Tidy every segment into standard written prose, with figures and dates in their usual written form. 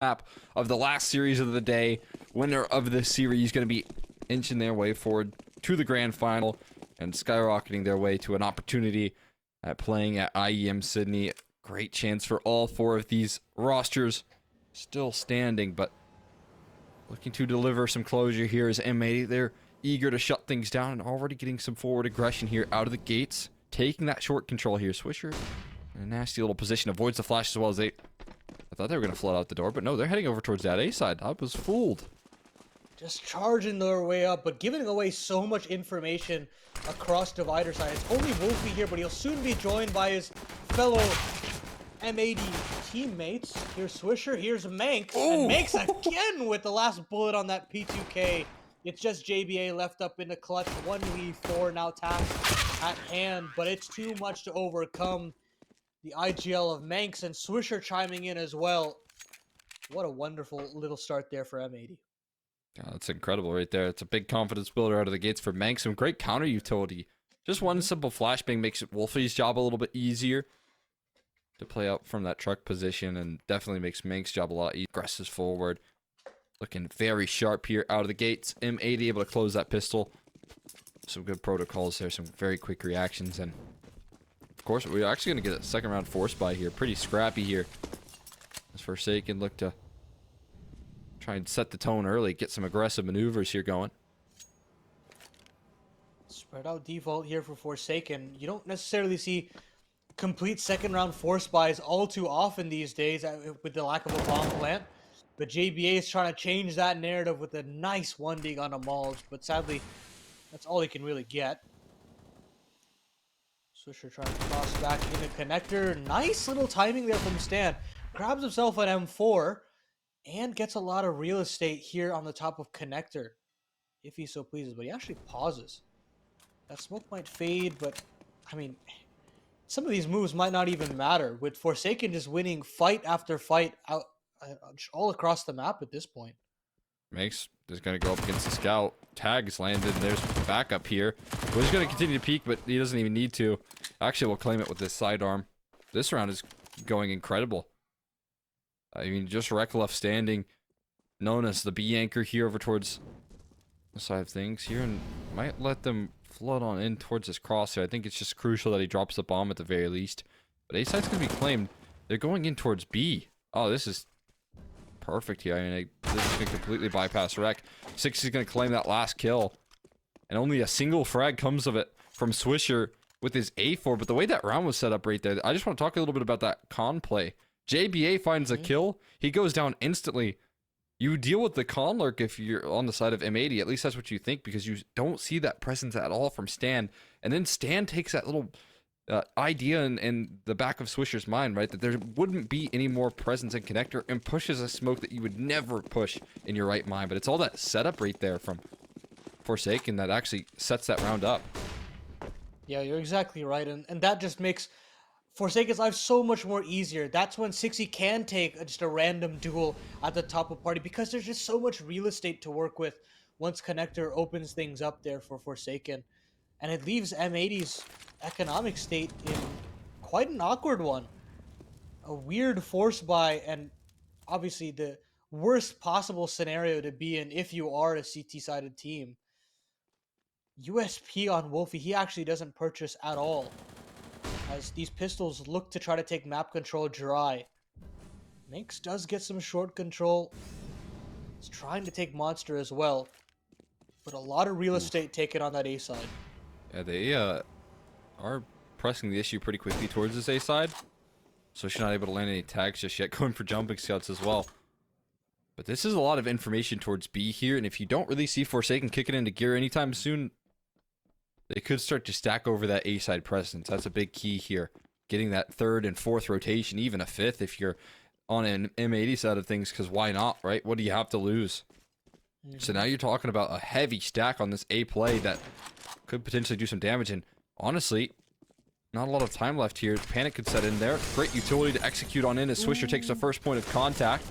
map of the last series of the day. Winner of this series going to be inching their way forward to the grand final and skyrocketing their way to an opportunity at playing at IEM Sydney. Great chance for all four of these rosters still standing, but looking to deliver some closure here is M80. They're eager to shut things down and already getting some forward aggression here out of the gates. Taking that short control here. Swisher in a nasty little position. Avoids the flash as well as they... I thought they were going to flood out the door, but no, they're heading over towards that A side. I was fooled. Just charging their way up, but giving away so much information across divider side. It's only Wolfie here, but he'll soon be joined by his fellow M80 teammates. Here's Swisher, here's Manx, and Manx again with the last bullet on that P2K. It's just JBA left up in the clutch. 1v4 now task at hand, but it's too much to overcome the IGL of Manx, and Swisher chiming in as well. What a wonderful little start there for M80. Yeah, that's incredible right there. It's a big confidence builder out of the gates for Manx. Some great counter utility. Just one simple flashbang makes Wolfie's job a little bit easier to play out from that truck position, and definitely makes Manx's job a lot easier. Aggressive forward. Looking very sharp here out of the gates. M80 able to close that pistol. Some good protocols there. Some very quick reactions. And of course, we're actually going to get a second round force buy here. Pretty scrappy here. As Forsaken look to try and set the tone early. Get some aggressive maneuvers here going. Spread out default here for Forsaken. You don't necessarily see complete second round force buys all too often these days with the lack of a bomb plant. But JBA is trying to change that narrative with a nice 1D on a Malls, but sadly, that's all he can really get. Swisher trying to cross back in the connector. Nice little timing there from Stan. Grabs himself an M4 and gets a lot of real estate here on the top of connector, if he so pleases, but he actually pauses. That smoke might fade, but I mean, some of these moves might not even matter, with Forsaken just winning fight after fight out all across the map at this point. Manx is going to go up against the scout. Tags landed, and there's backup here. Well, he's going to continue to peek, but he doesn't even need to. Actually, we'll claim it with this sidearm. This round is going incredible. I mean, just Rec left standing, known as the B anchor here over towards the side of things here, and might let them flood on in towards this crosshair. I think it's just crucial that he drops the bomb at the very least. But A side's going to be claimed. They're going in towards B. Oh, this is perfect here. I mean, this is going to completely bypass Rec. 6 is going to claim that last kill. And only a single frag comes of it from Swisher with his A4. But the way that round was set up right there, I just want to talk a little bit about that con play. JBA finds a kill. He goes down instantly. You deal with the con lurk if you're on the side of M80. At least that's what you think, because you don't see that presence at all from Stan. And then Stan takes that little idea in the back of Swisher's mind, right, that there wouldn't be any more presence in connector, and pushes a smoke that you would never push in your right mind. But it's all that setup right there from Forsaken that actually sets that round up. Yeah, you're exactly right, and that just makes Forsaken's life so much more easier. That's when 60 can take just a random duel at the top of party, because there's just so much real estate to work with once connector opens things up there for Forsaken. And it leaves M80's economic state in quite an awkward one. A weird force buy, and obviously the worst possible scenario to be in if you are a CT-sided team. USP on Wolfie, he actually doesn't purchase at all, as these pistols look to try to take map control dry. Manx does get some short control. He's trying to take Monster as well, but a lot of real estate taken on that A side. Yeah, they are pressing the issue pretty quickly towards this A side. So she's not able to land any tags just yet, going for jumping scouts as well. But this is a lot of information towards B here, and if you don't really see Forsaken kicking into gear anytime soon, they could start to stack over that A side presence. That's a big key here. Getting that third and fourth rotation, even a fifth if you're on an M80 side of things, because why not, right? What do you have to lose? So now you're talking about a heavy stack on this A play that could potentially do some damage, and honestly, not a lot of time left here. Panic could set in there. Great utility to execute on in as Swisher takes the first point of contact.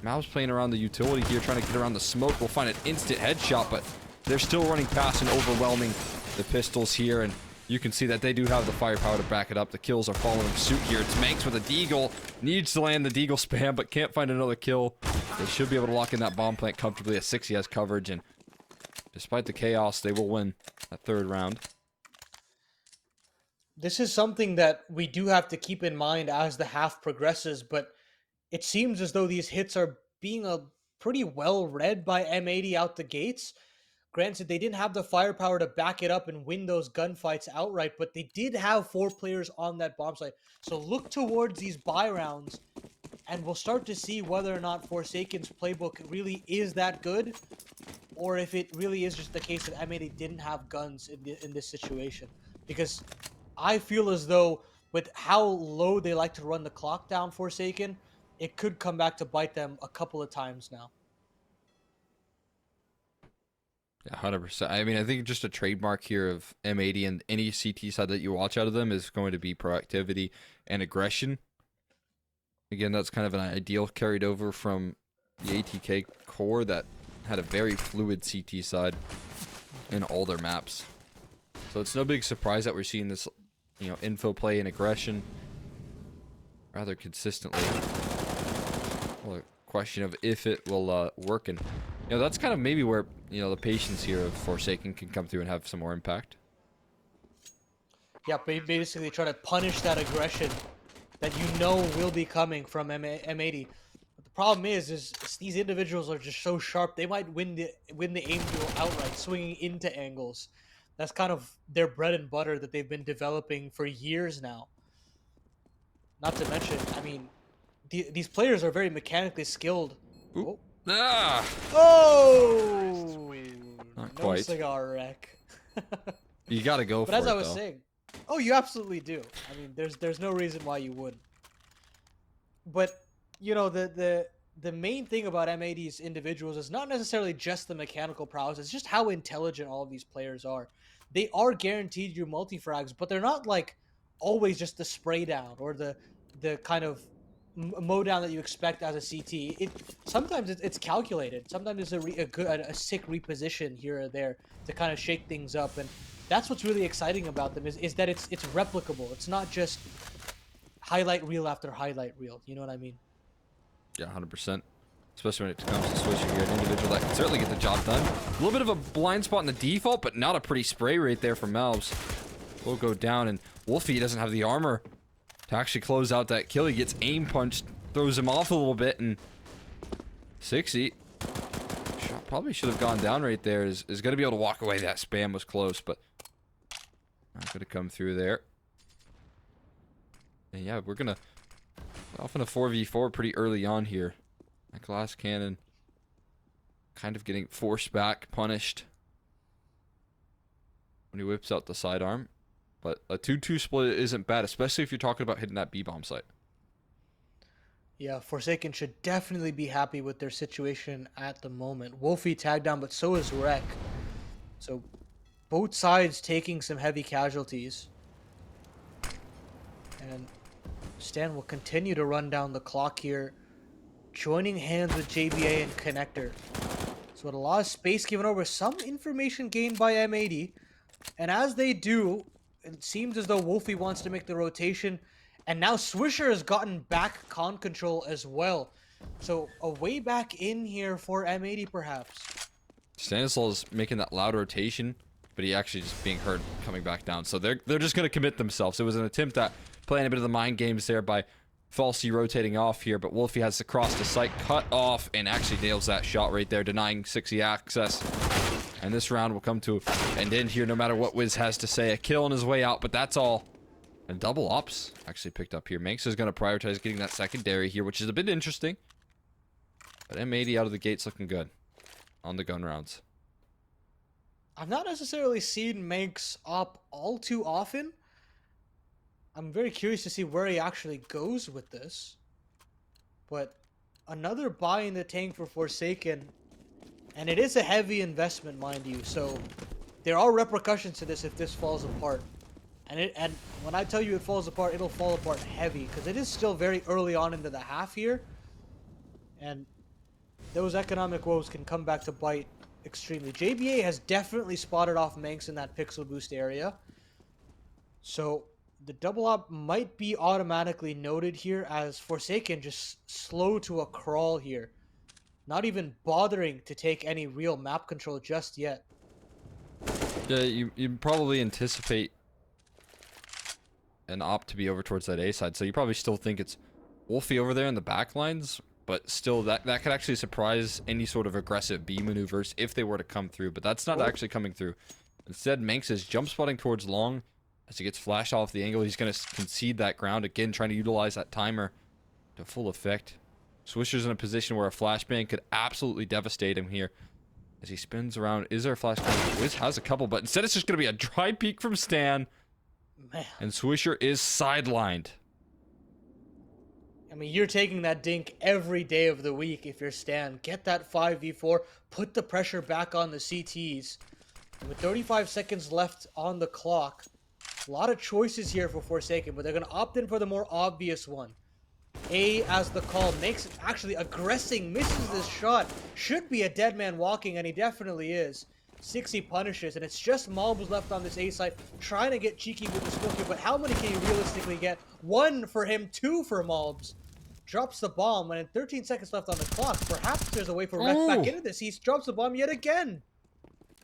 Mal's playing around the utility here, trying to get around the smoke. We'll find an instant headshot, but they're still running past and overwhelming the pistols here, and You can see that they do have the firepower to back it up. The kills are following suit here. It's Manx with a deagle. Needs to land the deagle spam, but can't find another kill. They should be able to lock in that bomb plant comfortably. At 6, he has coverage, and despite the chaos, they will win that 3rd round. This is something that we do have to keep in mind as the half progresses, but it seems as though these hits are being pretty well read by M80 out the gates. Granted, they didn't have the firepower to back it up and win those gunfights outright, but they did have 4 players on that bomb site. So look towards these buy rounds, and we'll start to see whether or not Forsaken's playbook really is that good, or if it really is just the case that M80 didn't have guns in this situation. Because I feel as though with how low they like to run the clock down, Forsaken, it could come back to bite them a couple of times now. Yeah, 100%. I mean, I think just a trademark here of M80 and any CT side that you watch out of them is going to be proactivity and aggression. Again, that's kind of an ideal carried over from the ATK core that had a very fluid CT side in all their maps. So it's no big surprise that we're seeing this, you know, info play and aggression rather consistently. Well, a question of if it will work, and you know, that's kind of maybe where, you know, the patience here of Forsaken can come through and have some more impact. Yeah, basically try to punish that aggression that you know will be coming from M80. But the problem is these individuals are just so sharp. They might win the aim duel outright, swinging into angles. That's kind of their bread and butter that they've been developing for years now. Not to mention, I mean, these players are very mechanically skilled. Oop. Ah! Oh! Not No quite. cigar wreck. You gotta go for it, But as I was though. saying, oh, you absolutely do. I mean, there's no reason why you wouldn't. But you know, the main thing about M80's individuals is not necessarily just the mechanical prowess. It's just how intelligent all of these players are. They are guaranteed your multi-frags, but they're not like always just the spray down or the kind of mow down that you expect as a CT. Sometimes it's calculated. Sometimes it's a sick reposition here or there to kind of shake things up, and that's what's really exciting about them is that it's replicable. It's not just highlight reel after highlight reel. You know what I mean? Yeah, 100%. Especially when it comes to switching here. An individual that can certainly get the job done. A little bit of a blind spot in the default, but not a pretty spray rate there from Melvs. Will go down, and Wolfie doesn't have the armor to actually close out that kill. He gets aim punched, throws him off a little bit, and 60 shot probably should have gone down right there. Is going to be able to walk away. That spam was close, but not going to come through there. And yeah, we're going to off in a 4v4 pretty early on here. That glass cannon kind of getting forced back, punished when he whips out the sidearm. But a 2-2 split isn't bad, especially if you're talking about hitting that B-bomb site. Yeah, Forsaken should definitely be happy with their situation at the moment. Wolfie tagged down, but so is Rek. So both sides taking some heavy casualties. And Stan will continue to run down the clock here, joining hands with JBA and Connector. So with a lot of space given over, some information gained by M80. And as they do, it seems as though Wolfie wants to make the rotation. And now Swisher has gotten back con control as well. So a way back in here for M80 perhaps. Stanislaw is making that loud rotation, but he actually just being hurt coming back down. So they're just going to commit themselves. It was an attempt at playing a bit of the mind games there by falsely rotating off here, but Wolfie has to cross the site, cut off, and actually nails that shot right there, denying 60 access. And this round will come to an end here no matter what Wiz has to say. A kill on his way out, but that's all. And double ops actually picked up here. Manx is going to prioritize getting that secondary here, which is a bit interesting. But M80 out of the gates looking good on the gun rounds. I've not necessarily seen Manx op all too often. I'm very curious to see where he actually goes with this. But another buy in the tank for Forsaken. And it is a heavy investment, mind you. So there are repercussions to this if this falls apart. And when I tell you it falls apart, it'll fall apart heavy. Because it is still very early on into the half here. And those economic woes can come back to bite extremely. JBA has definitely spotted off Manx in that pixel boost area. So the double up might be automatically noted here as Forsaken just slow to a crawl here. Not even bothering to take any real map control just yet. Yeah, you probably anticipate an op to be over towards that A side, so you probably still think it's Wolfie over there in the back lines, but still that could actually surprise any sort of aggressive B maneuvers if they were to come through, but that's not actually coming through. Instead, Manx is jump spotting towards long. As he gets flashed off the angle, he's going to concede that ground again, trying to utilize that timer to full effect. Swisher's in a position where a flashbang could absolutely devastate him here. As he spins around, is there a flashbang? Wiz has a couple, but instead it's just going to be a dry peek from Stan. Man. And Swisher is sidelined. I mean, you're taking that dink every day of the week if you're Stan. Get that 5v4, put the pressure back on the CTs. And with 35 seconds left on the clock, a lot of choices here for Forsaken, but they're going to opt in for the more obvious one. A as the call makes it actually aggressing, misses this shot. Should be a dead man walking, and he definitely is. 60 punishes, and it's just Mobs left on this A side, trying to get cheeky with the smoke here, but how many can you realistically get? 1 for him, 2 for Mobs. Drops the bomb, and in 13 seconds left on the clock, perhaps there's a way for Rec back into this. He drops the bomb yet again.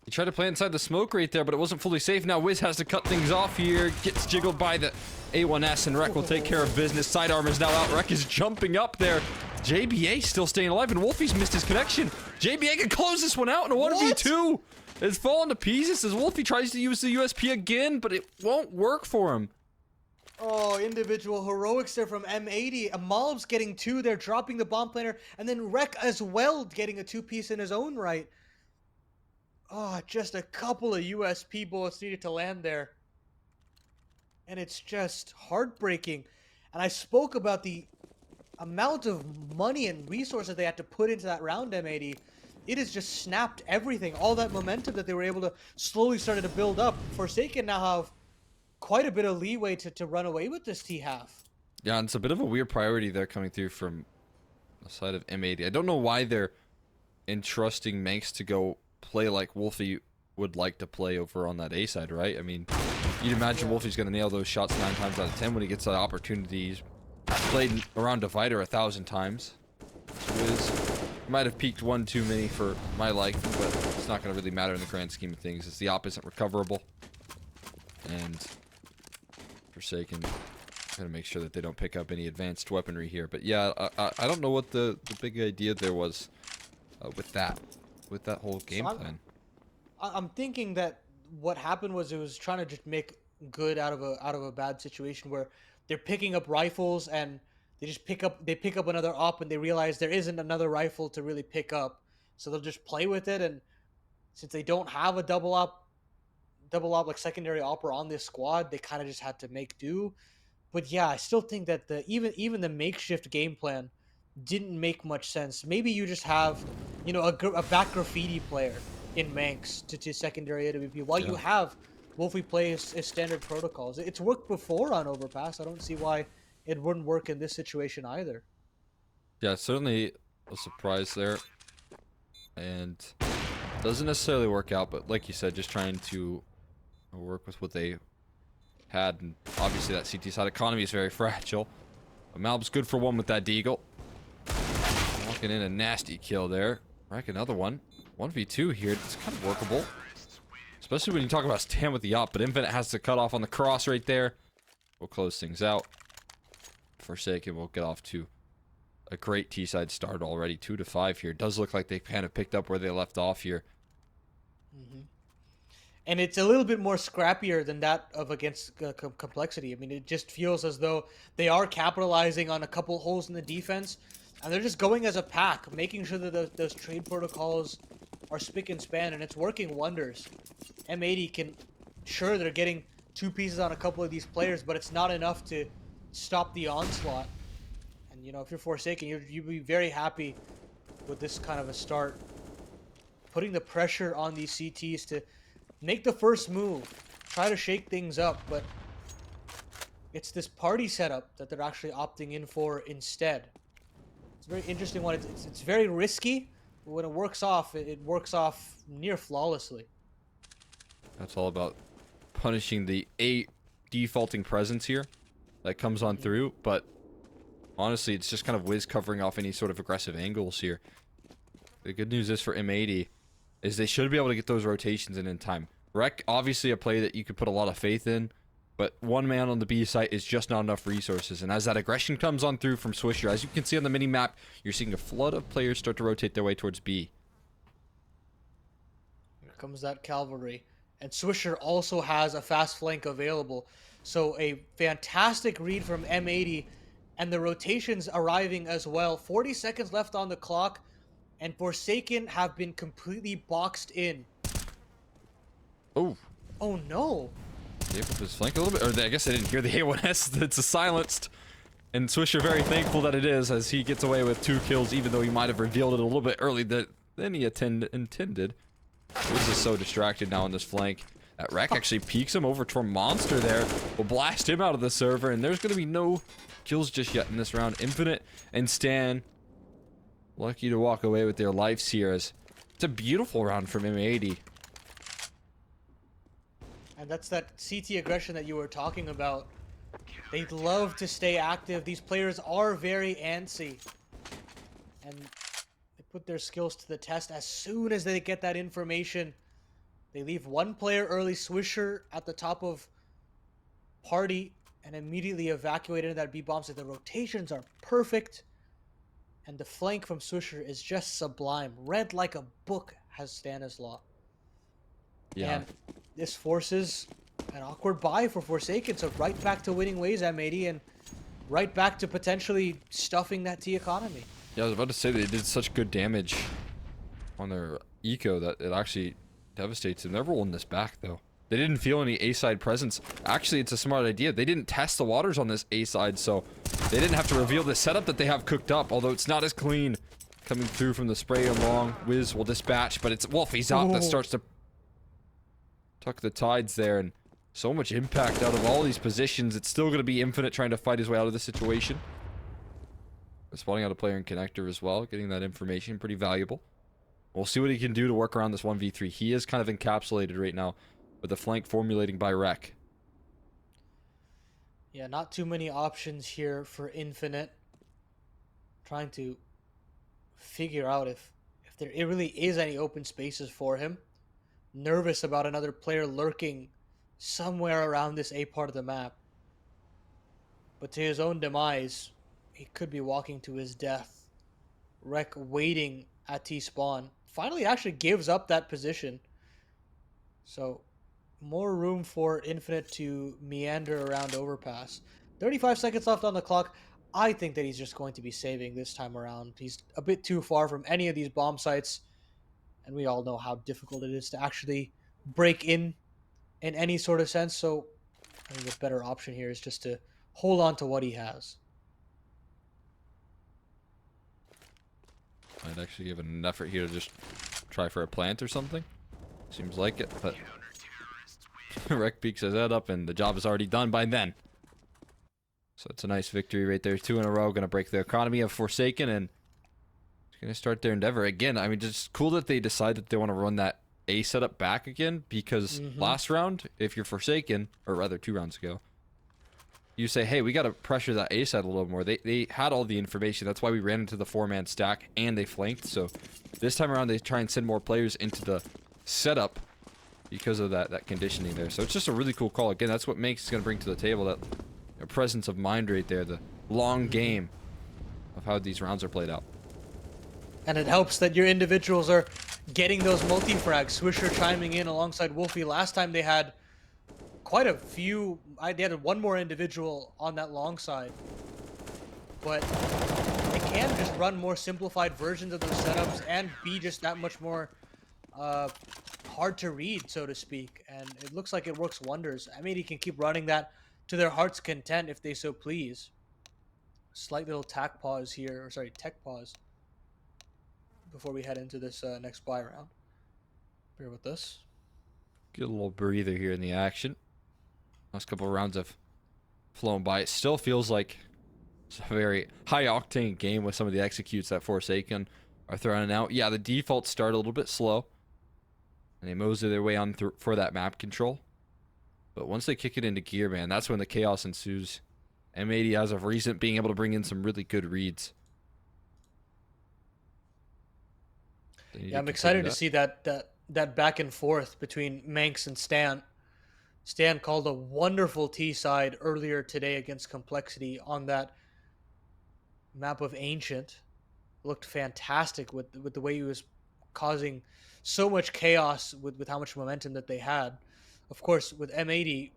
He tried to play inside the smoke right there, but it wasn't fully safe. Now Wiz has to cut things off here. Gets jiggled by the A1S, and Rec will take care of business. Sidearm is now out. Rec is jumping up there. JBA still staying alive, and Wolfie's missed his connection. JBA can close this one out in a 1v2. It's falling to pieces as Wolfie tries to use the USP again, but it won't work for him. Oh, individual heroics there from M80. Mobs getting 2 there, dropping the bomb planner, and then Rec as well getting a 2-piece in his own right. Oh, just a couple of USP bullets needed to land there. And it's just heartbreaking. And I spoke about the amount of money and resources they had to put into that round, M80. It has just snapped everything. All that momentum that they were able to slowly started to build up. Forsaken now have quite a bit of leeway to run away with this T-half. Yeah, and it's a bit of a weird priority there coming through from the side of M80. I don't know why they're entrusting Manx to go play like Wolfie would like to play over on that A side, right? I mean, you'd imagine Wolfie's going to nail those shots 9 times out of 10 when he gets that opportunity. He's played around Divider 1,000 times. Wiz might have peaked one too many for my liking, but it's not going to really matter in the grand scheme of things. It's the op isn't recoverable. And Forsaken going to make sure that they don't pick up any advanced weaponry here. But yeah, I don't know what the big idea there was with that whole game plan. I'm thinking that what happened was it was trying to just make good out of a bad situation where they're picking up rifles and they pick up another op and they realize there isn't another rifle to really pick up, so they'll just play with it. And since they don't have a double op like secondary opera on this squad, they kind of just had to make do. But yeah, I still think that even the makeshift game plan didn't make much sense. Maybe you just have, you know, a back graffiti player in Manx to secondary AWP while you have Wolfie play his standard protocols. It's worked before on Overpass. I don't see why it wouldn't work in this situation either. Yeah, certainly a surprise there. And doesn't necessarily work out, but like you said, just trying to work with what they had. And obviously that CT side economy is very fragile. But Malb's good for 1 with that deagle. Walking in a nasty kill there. Rack another one. 1v2 here. It's kind of workable. Especially when you talk about Stan with the op, but Infinite has to cut off on the cross right there. We'll close things out. Forsaken will get off to a great T-side start already. 2-5 here. It does look like they kind of picked up where they left off here. And it's a little bit more scrappier than that of against complexity. I mean, it just feels as though they are capitalizing on a couple holes in the defense, and they're just going as a pack, making sure that those trade protocols are spick and span, and it's working wonders. M80 can, sure, they're getting 2 pieces on a couple of these players, but it's not enough to stop the onslaught. And, you know, if you're Forsaken, you'd be very happy with this kind of a start. Putting the pressure on these CTs to make the first move, try to shake things up, but it's this party setup that they're actually opting in for instead. It's a very interesting one. It's very risky, but when it works off, it works off near flawlessly. That's all about punishing the A defaulting presence here that comes on through, but honestly, it's just kind of Wiz covering off any sort of aggressive angles here. The good news is for M80 is they should be able to get those rotations in time. Rec, obviously a play that you could put a lot of faith in, but one man on the B site is just not enough resources. And as that aggression comes on through from Swisher, as you can see on the mini-map, you're seeing a flood of players start to rotate their way towards B. Here comes that cavalry. And Swisher also has a fast flank available. So a fantastic read from M80, and the rotations arriving as well. 40 seconds left on the clock, and Forsaken have been completely boxed in. Oh. Oh no. Gave up his flank a little bit, or I guess I didn't hear the A1S. It's a silenced. And Swisher very thankful that it is, as he gets away with 2 kills, even though he might have revealed it a little bit early than he intended. Wiz is so distracted now on this flank. That Wreck actually peeks him over to Monster there. Will blast him out of the server, and there's going to be no kills just yet in this round. Infinite and Stan lucky to walk away with their lives here, as it's a beautiful round from M80. And that's that CT aggression that you were talking about. They love to stay active. These players are very antsy. And they put their skills to the test as soon as they get that information. They leave one player early, Swisher, at the top of party, and immediately evacuate into that B-bomb. So the rotations are perfect. And the flank from Swisher is just sublime. Read like a book, has Stanislaw. Yeah. And this forces an awkward buy for Forsaken. So right back to winning ways, M80, and right back to potentially stuffing that T economy. Yeah, I was about to say they did such good damage on their eco that it actually devastates them. They're rolling this back, though. They didn't feel any A-side presence. Actually, it's a smart idea. They didn't test the waters on this A-side, so they didn't have to reveal the setup that they have cooked up, although it's not as clean coming through from the spray along. Wiz will dispatch, but it's Wolfie's up that starts to tuck the tides there, and so much impact out of all these positions. It's still going to be Infinite trying to fight his way out of this situation. Spotting out a player in connector as well, getting that information, pretty valuable. We'll see what he can do to work around this 1v3. He is kind of encapsulated right now with the flank formulating by Rec. Yeah, not too many options here for Infinite. Trying to figure out if there really is any open spaces for him. Nervous about another player lurking somewhere around this A part of the map. But to his own demise, he could be walking to his death. Rec waiting at T-spawn. Finally actually gives up that position. So more room for Infinite to meander around Overpass. 35 seconds left on the clock. I think that he's just going to be saving this time around. He's a bit too far from any of these bomb sites. And we all know how difficult it is to actually break in any sort of sense. So I think the better option here is just to hold on to what he has. Might actually give an effort here to just try for a plant or something. Seems like it, but Rec peeks his head up and the job is already done by then. So it's a nice victory right there. 2 in a row, gonna break the economy of Forsaken, and it's gonna start their endeavor again. I mean, just cool that they decide that they want to run that A setup back again, because last round, if you're Forsaken, or rather 2 rounds ago, you say, hey, we got to pressure that A side a little more. They had all the information. That's why we ran into the 4-man stack and they flanked. So this time around, they try and send more players into the setup because of that conditioning there. So it's just a really cool call. Again, that's what makes it's going to bring to the table that presence of mind right there, the long game of how these rounds are played out. And it helps that your individuals are getting those multi-frags. Swisher chiming in alongside Wolfie. Last time they had quite a few. They had one more individual on that long side. But they can just run more simplified versions of those setups and be just that much more hard to read, so to speak. And it looks like it works wonders. I mean, he can keep running that to their heart's content if they so please. Slight little tech pause here, before we head into this next buy round. Bear with us. Get a little breather here in the action. Last couple of rounds have flown by. It still feels like it's a very high-octane game with some of the executes that Forsaken are throwing out. Yeah, the defaults start a little bit slow, and they mosey their way on through for that map control. But once they kick it into gear, man, that's when the chaos ensues. M80 as of recent being able to bring in some really good reads. Yeah, I'm excited to see that back and forth between Manx and Stan. Stan called a wonderful T side earlier today against Complexity on that map of Ancient. Looked fantastic with the way he was causing so much chaos with how much momentum that they had. Of course, with M80,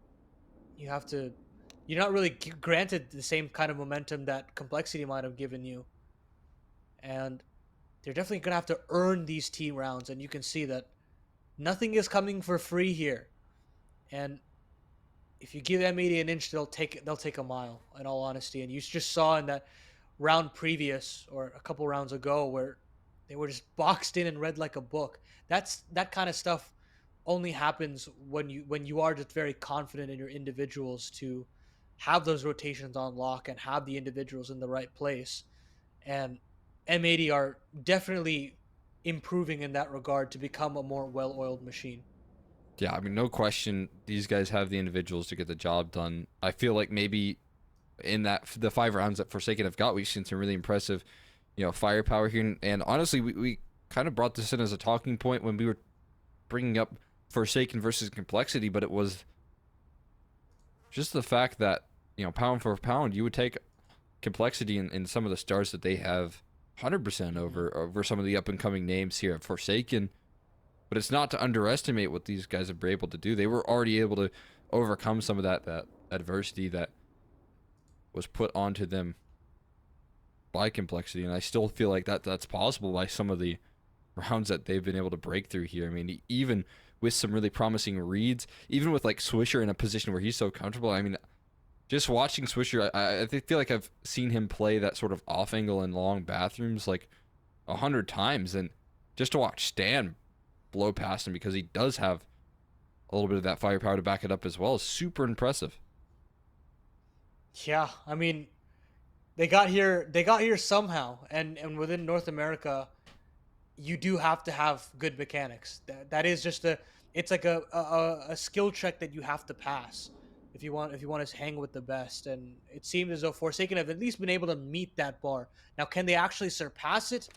you have to you're not really granted the same kind of momentum that Complexity might have given you, and they're definitely gonna have to earn these team rounds. And you can see that nothing is coming for free here. And if you give M80 an inch, they'll take a mile. In all honesty, and you just saw in that round previous or a couple rounds ago where they were just boxed in and read like a book. That kind of stuff only happens when you are just very confident in your individuals to have those rotations on lock and have the individuals in the right place. And M80 are definitely improving in that regard to become a more well-oiled machine. Yeah, I mean, no question, these guys have the individuals to get the job done. I feel like maybe in the 5 rounds that Forsaken have got, we've seen some really impressive, firepower here. And honestly, we kind of brought this in as a talking point when we were bringing up Forsaken versus Complexity, but it was just the fact that, pound for pound, you would take Complexity in some of the stars that they have 100% over some of the up-and-coming names here at Forsaken. But it's not to underestimate what these guys have been able to do. They were already able to overcome some of that adversity that was put onto them by Complexity, and I still feel like that's possible by some of the rounds that they've been able to break through here. I mean, even with some really promising reads, even with like Swisher in a position where he's so comfortable. I mean, just watching Swisher, I feel like I've seen him play that sort of off angle in long bathrooms like 100 times, and just to watch Stan blow past him because he does have a little bit of that firepower to back it up as well is super impressive. Yeah, I mean, they got here somehow, and within North America, you do have to have good mechanics. That is just it's like a skill check that you have to pass if you want to hang with the best. And it seems as though Forsaken have at least been able to meet that bar. Now, can they actually surpass it?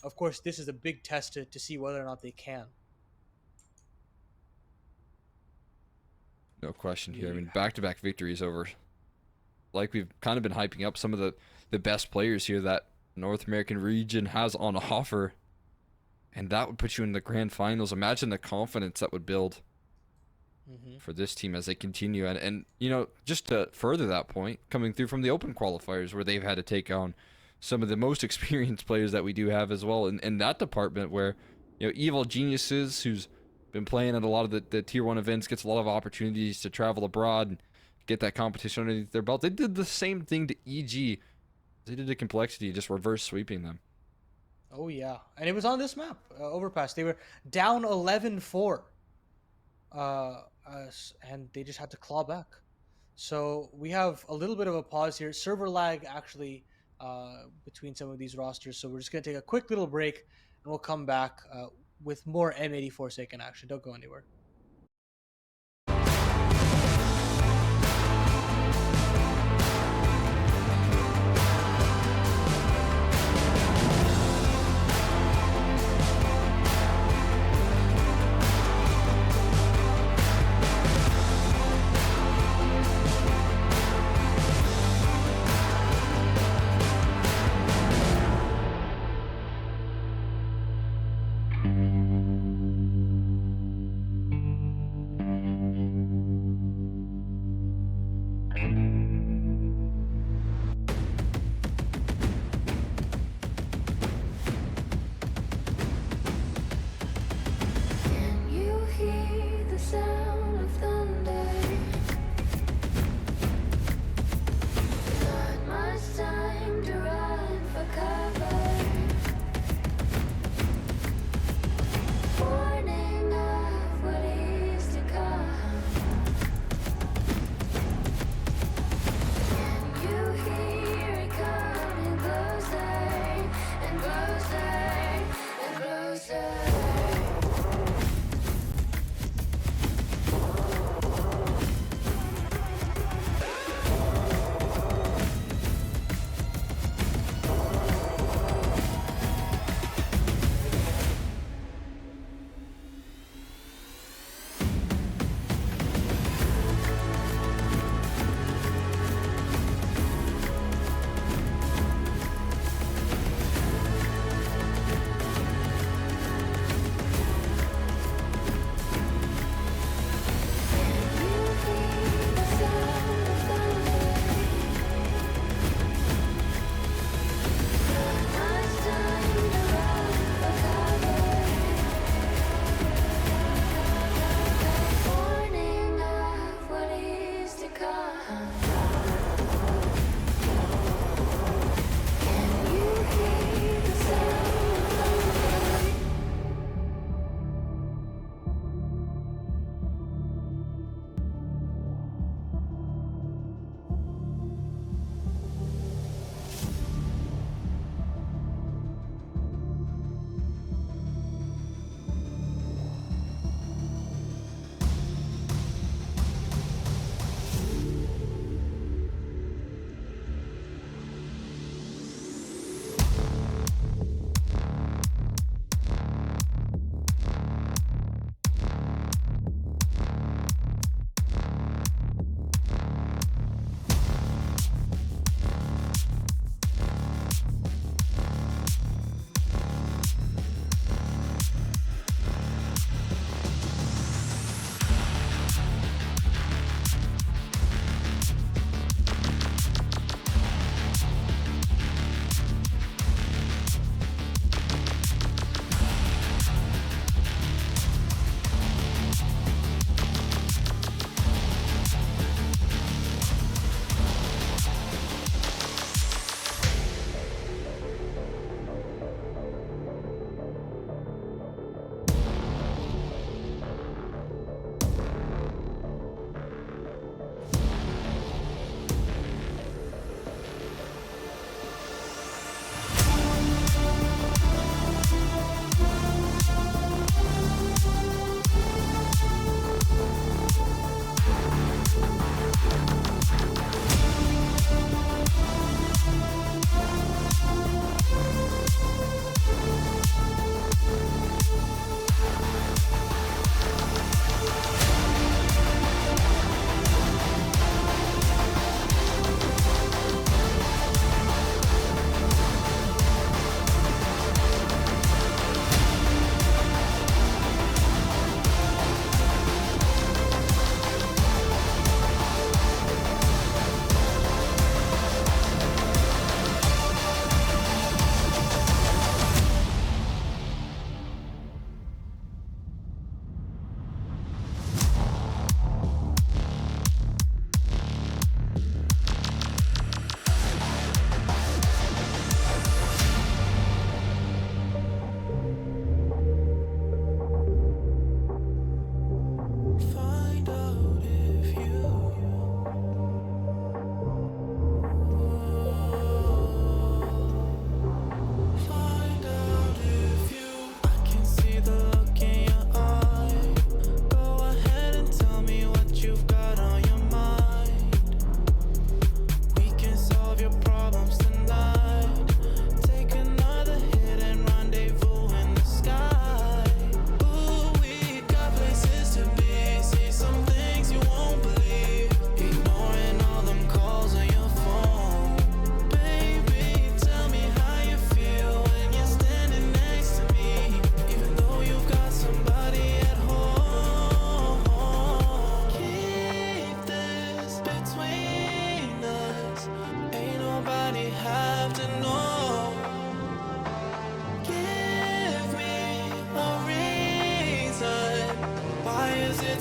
Of course, this is a big test to see whether or not they can. No question here. I mean, back-to-back victories over, like we've kind of been hyping up some of the best players here that North American region has on offer. And that would put you in the grand finals. Imagine the confidence that would build for this team as they continue. And just to further that point, coming through from the open qualifiers where they've had to take on some of the most experienced players that we do have as well in that department where, Evil Geniuses, who's been playing at a lot of the tier 1 events, gets a lot of opportunities to travel abroad and get that competition underneath their belt. They did the same thing to EG. They did to Complexity, just reverse sweeping them. Oh yeah, and it was on this map, Overpass. They were down 11-4, and they just had to claw back. So we have a little bit of a pause here. Server lag actually between some of these rosters. So we're just gonna take a quick little break, and we'll come back with more M80 Forsaken action. Don't go anywhere.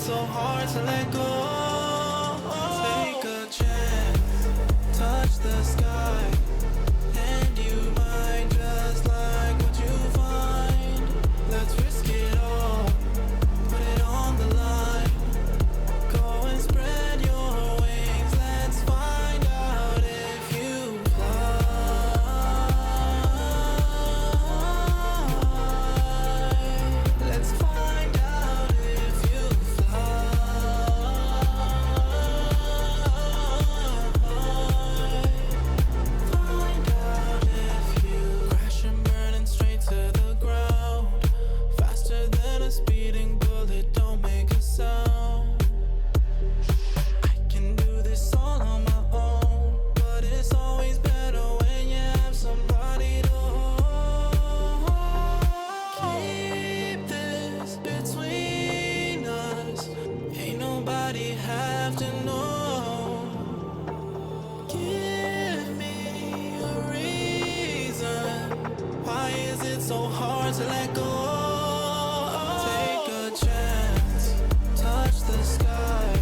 it so hard to let go? Take a chance, touch the sky, and you might just like what you find. Let's risk it all, put it on the line. Go and spread your wings. Let's find out if you fly. Let's find out if you fly. Find out if you crash and burn and straight to the ground. Faster than a speeding bullet, don't make a sound. I can do this all on my own, but it's always better when you have somebody to hold. Keep this between us, ain't nobody have to know. Give me a reason, why is it so hard to let go? Take a chance, touch the sky,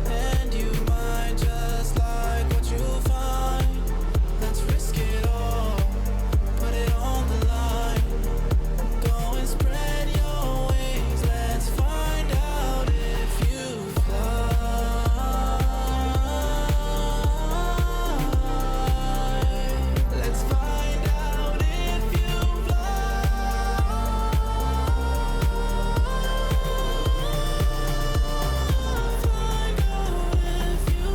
and you might just like what you find. Let's risk it all, put it on the line. Go and spread your wings. Let's find out if you fly. Let's find out if you fly. Find out if you.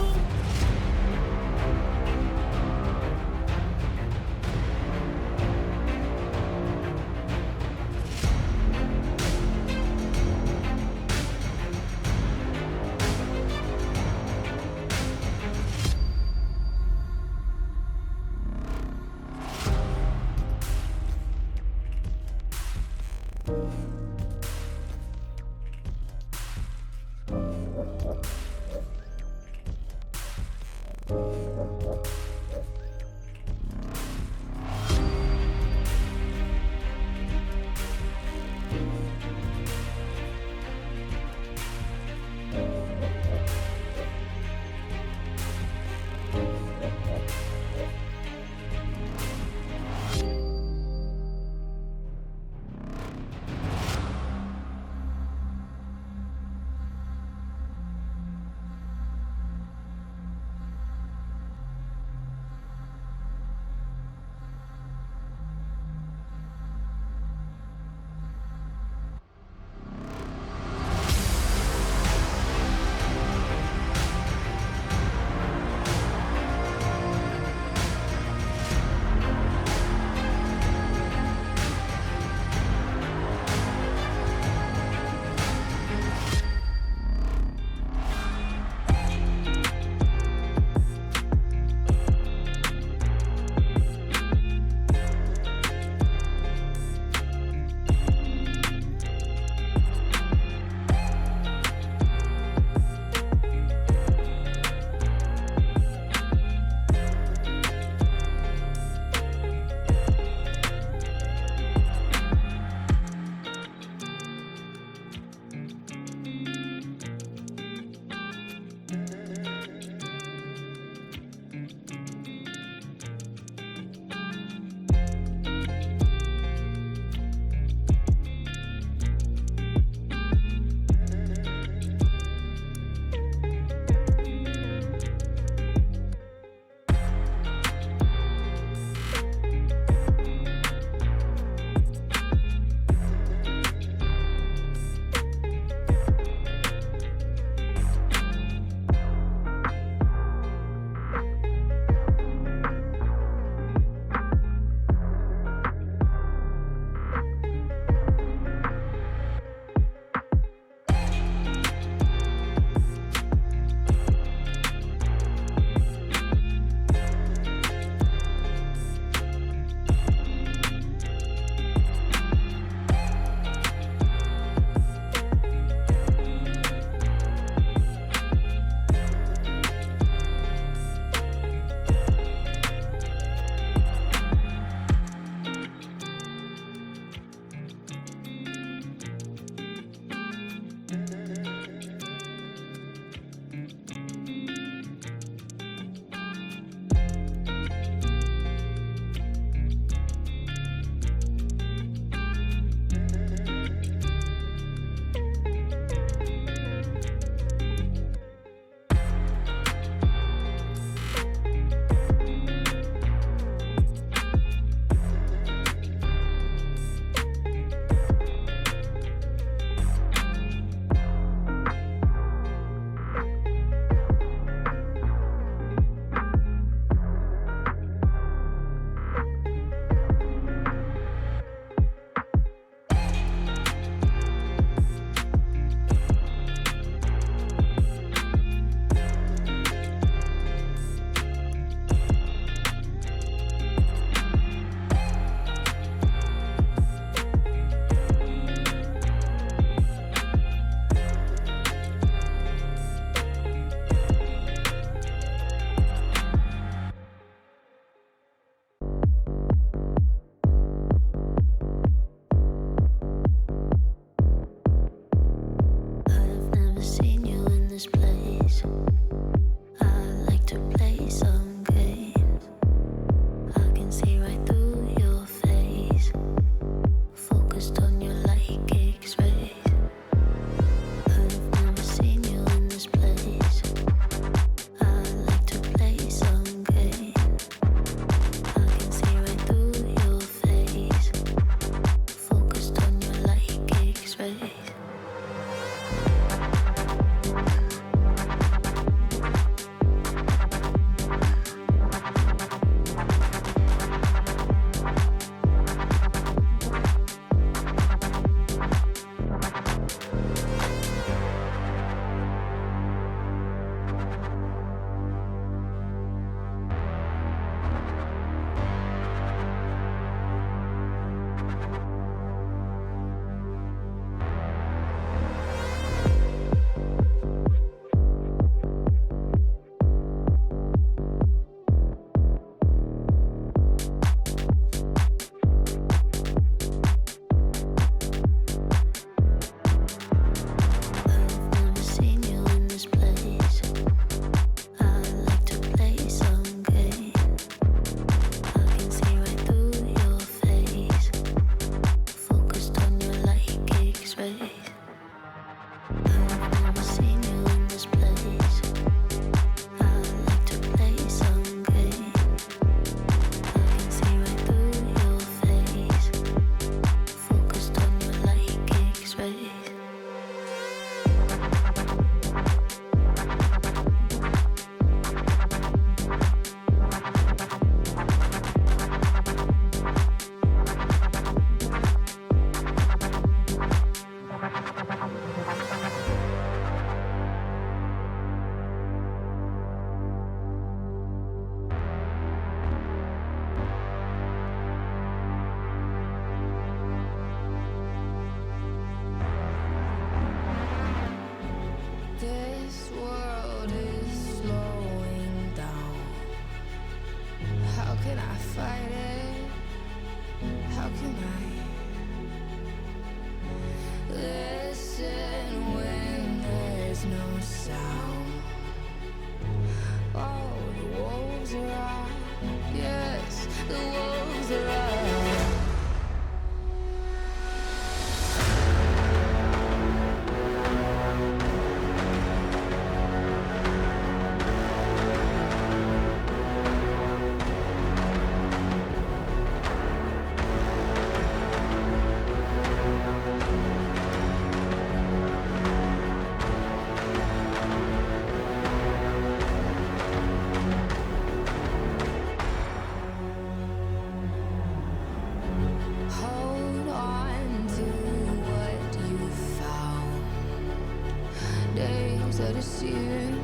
notice you.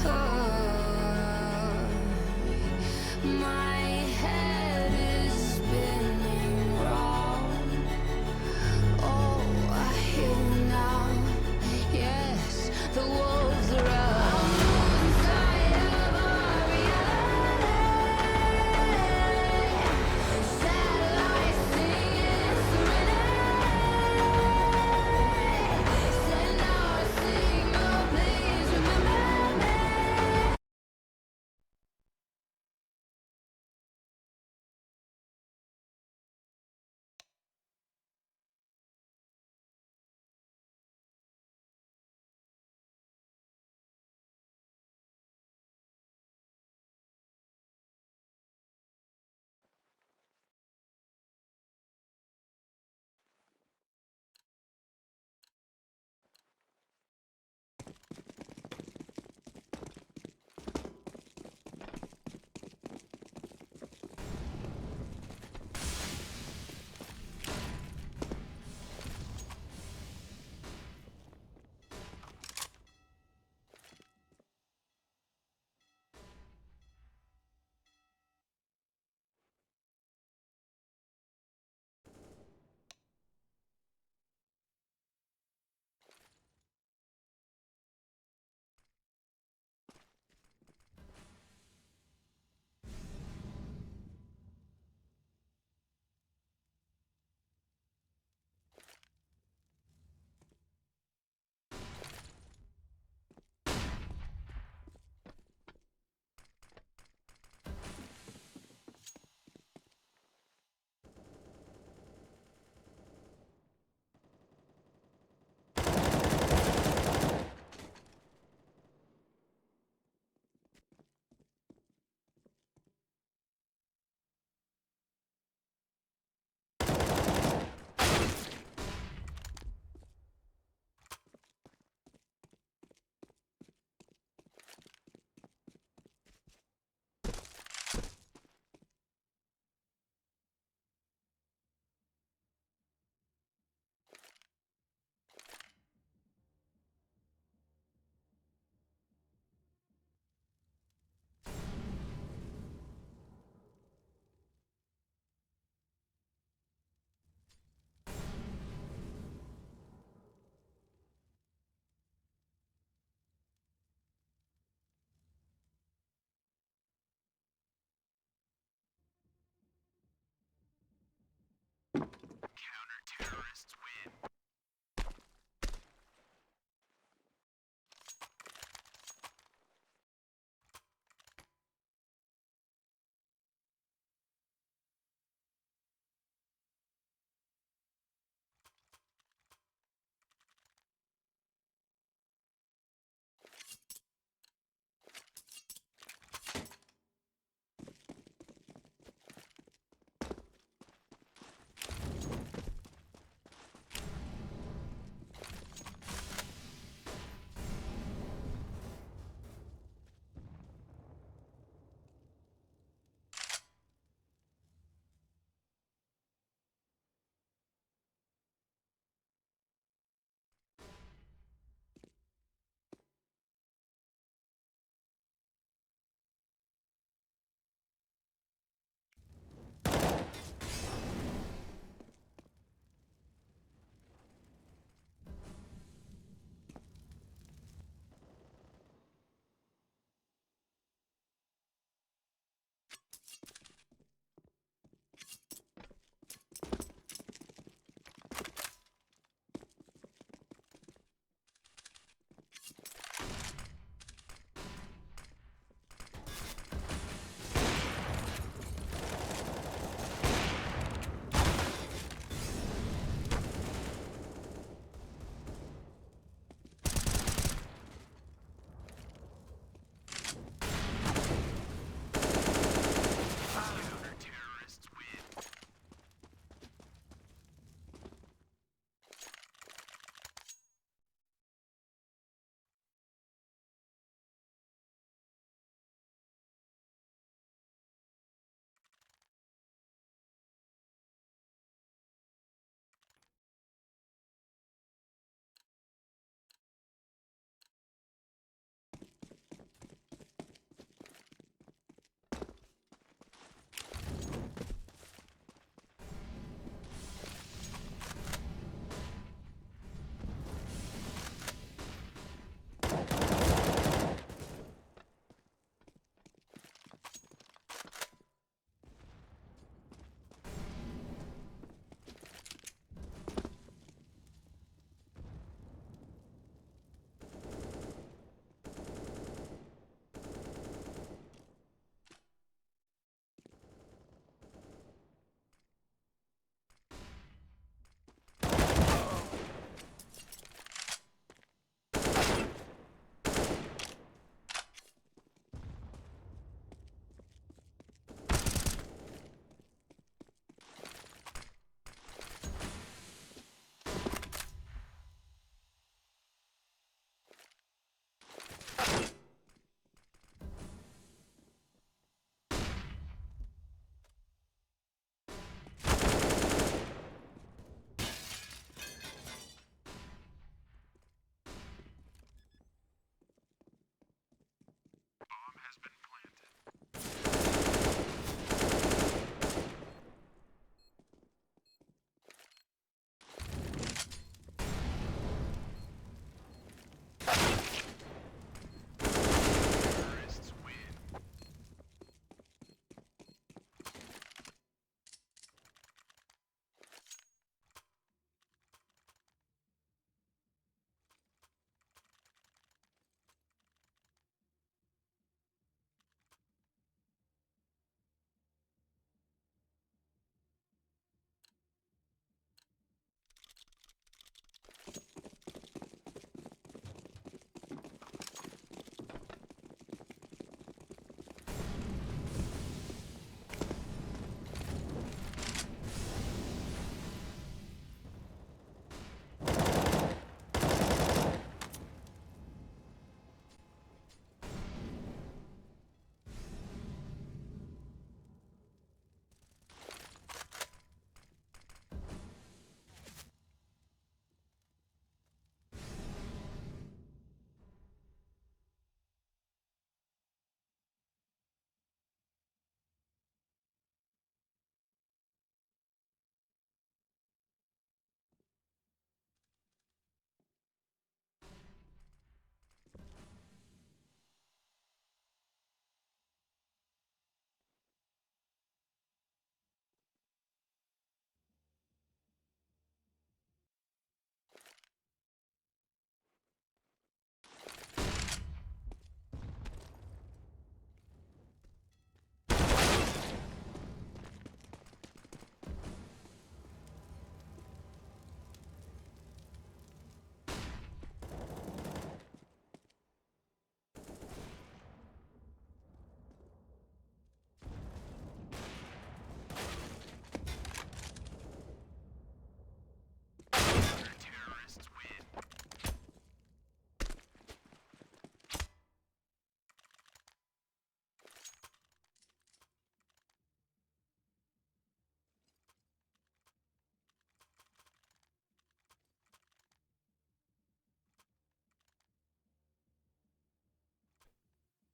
Oh, my head is spinning wrong. Oh, I hear you now. Yes, the wolves are out. I'm losing sight of our reality. Satellites singing serenade. Send out a signal, please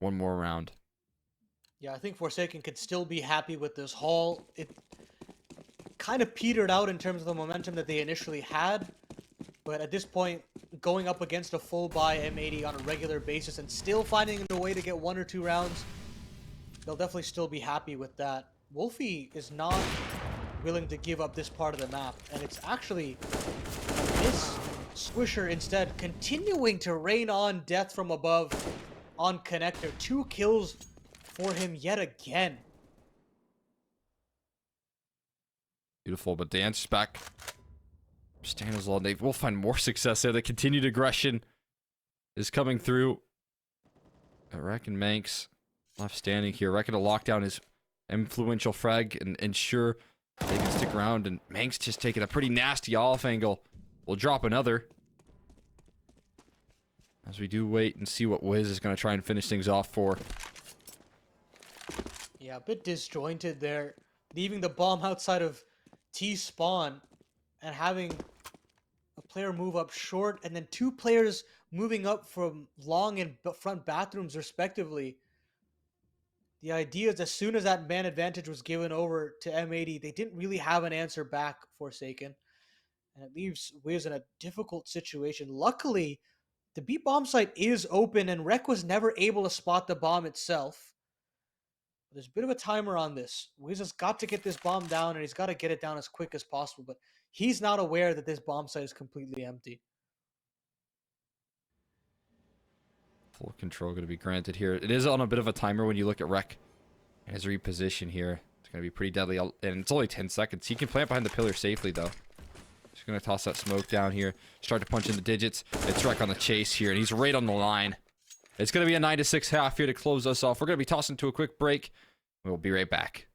one more round. Yeah, I think Forsaken could still be happy with this haul. It kind of petered out in terms of the momentum that they initially had, but at this point, going up against a full buy M80 on a regular basis and still finding a way to get 1 or 2 rounds, they'll definitely still be happy with that. Wolfie is not willing to give up this part of the map, and it's actually this Swisher instead continuing to rain on death from above on Connector. 2 kills for him yet again. Beautiful, but the answer's back. Stanislaw, they will find more success there. The continued aggression is coming through. Rek and Manx left standing here. Rek to lock down his influential frag and ensure they can stick around. And Manx just taking a pretty nasty off angle. We'll drop another. As we do wait and see what Wiz is going to try and finish things off for. Yeah, a bit disjointed there. Leaving the bomb outside of T-spawn and having a player move up short and then 2 players moving up from long and front bathrooms respectively. The idea is as soon as that man advantage was given over to M80, they didn't really have an answer back, Forsaken. And it leaves Wiz in a difficult situation. Luckily, the B bomb site is open and Rek was never able to spot the bomb itself. There's a bit of a timer on this. Wiz has got to get this bomb down, and he's got to get it down as quick as possible, but he's not aware that this bomb site is completely empty. Full control going to be granted here. It is on a bit of a timer when you look at Rek and his reposition here. It's going to be pretty deadly, and it's only 10 seconds. He can plant behind the pillar safely, though. Just going to toss that smoke down here. Start to punch in the digits. It's Rek on the chase here, and he's right on the line. It's going to be a 9-6 half here to close us off. We're going to be tossing to a quick break. We'll be right back.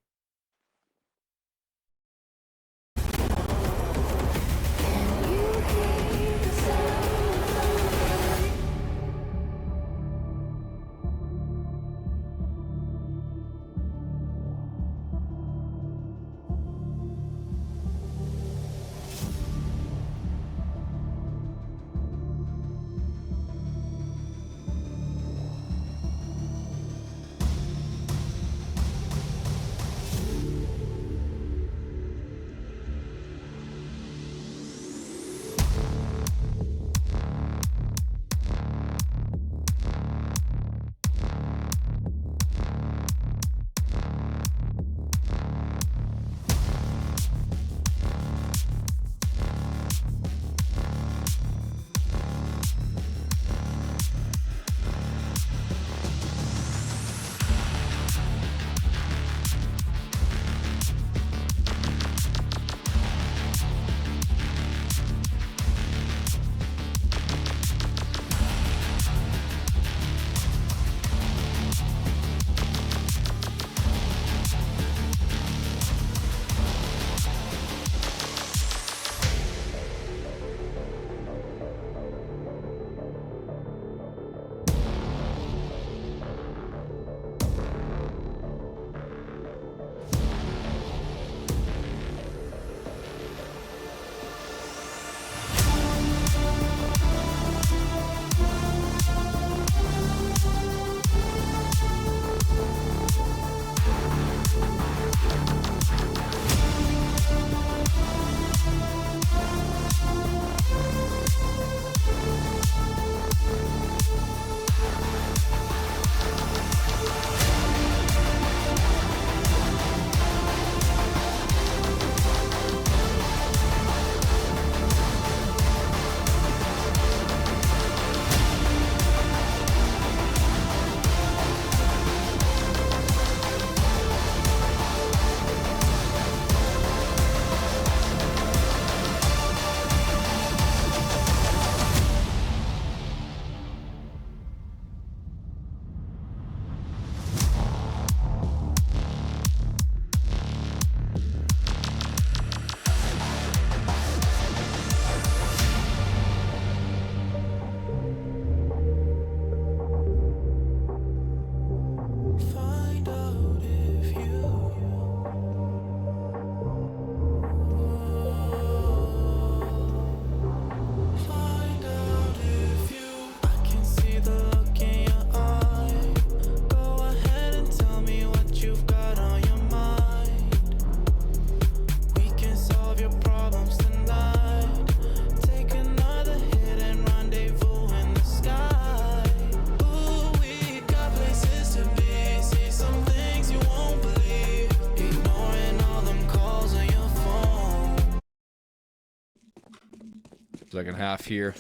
Second half here.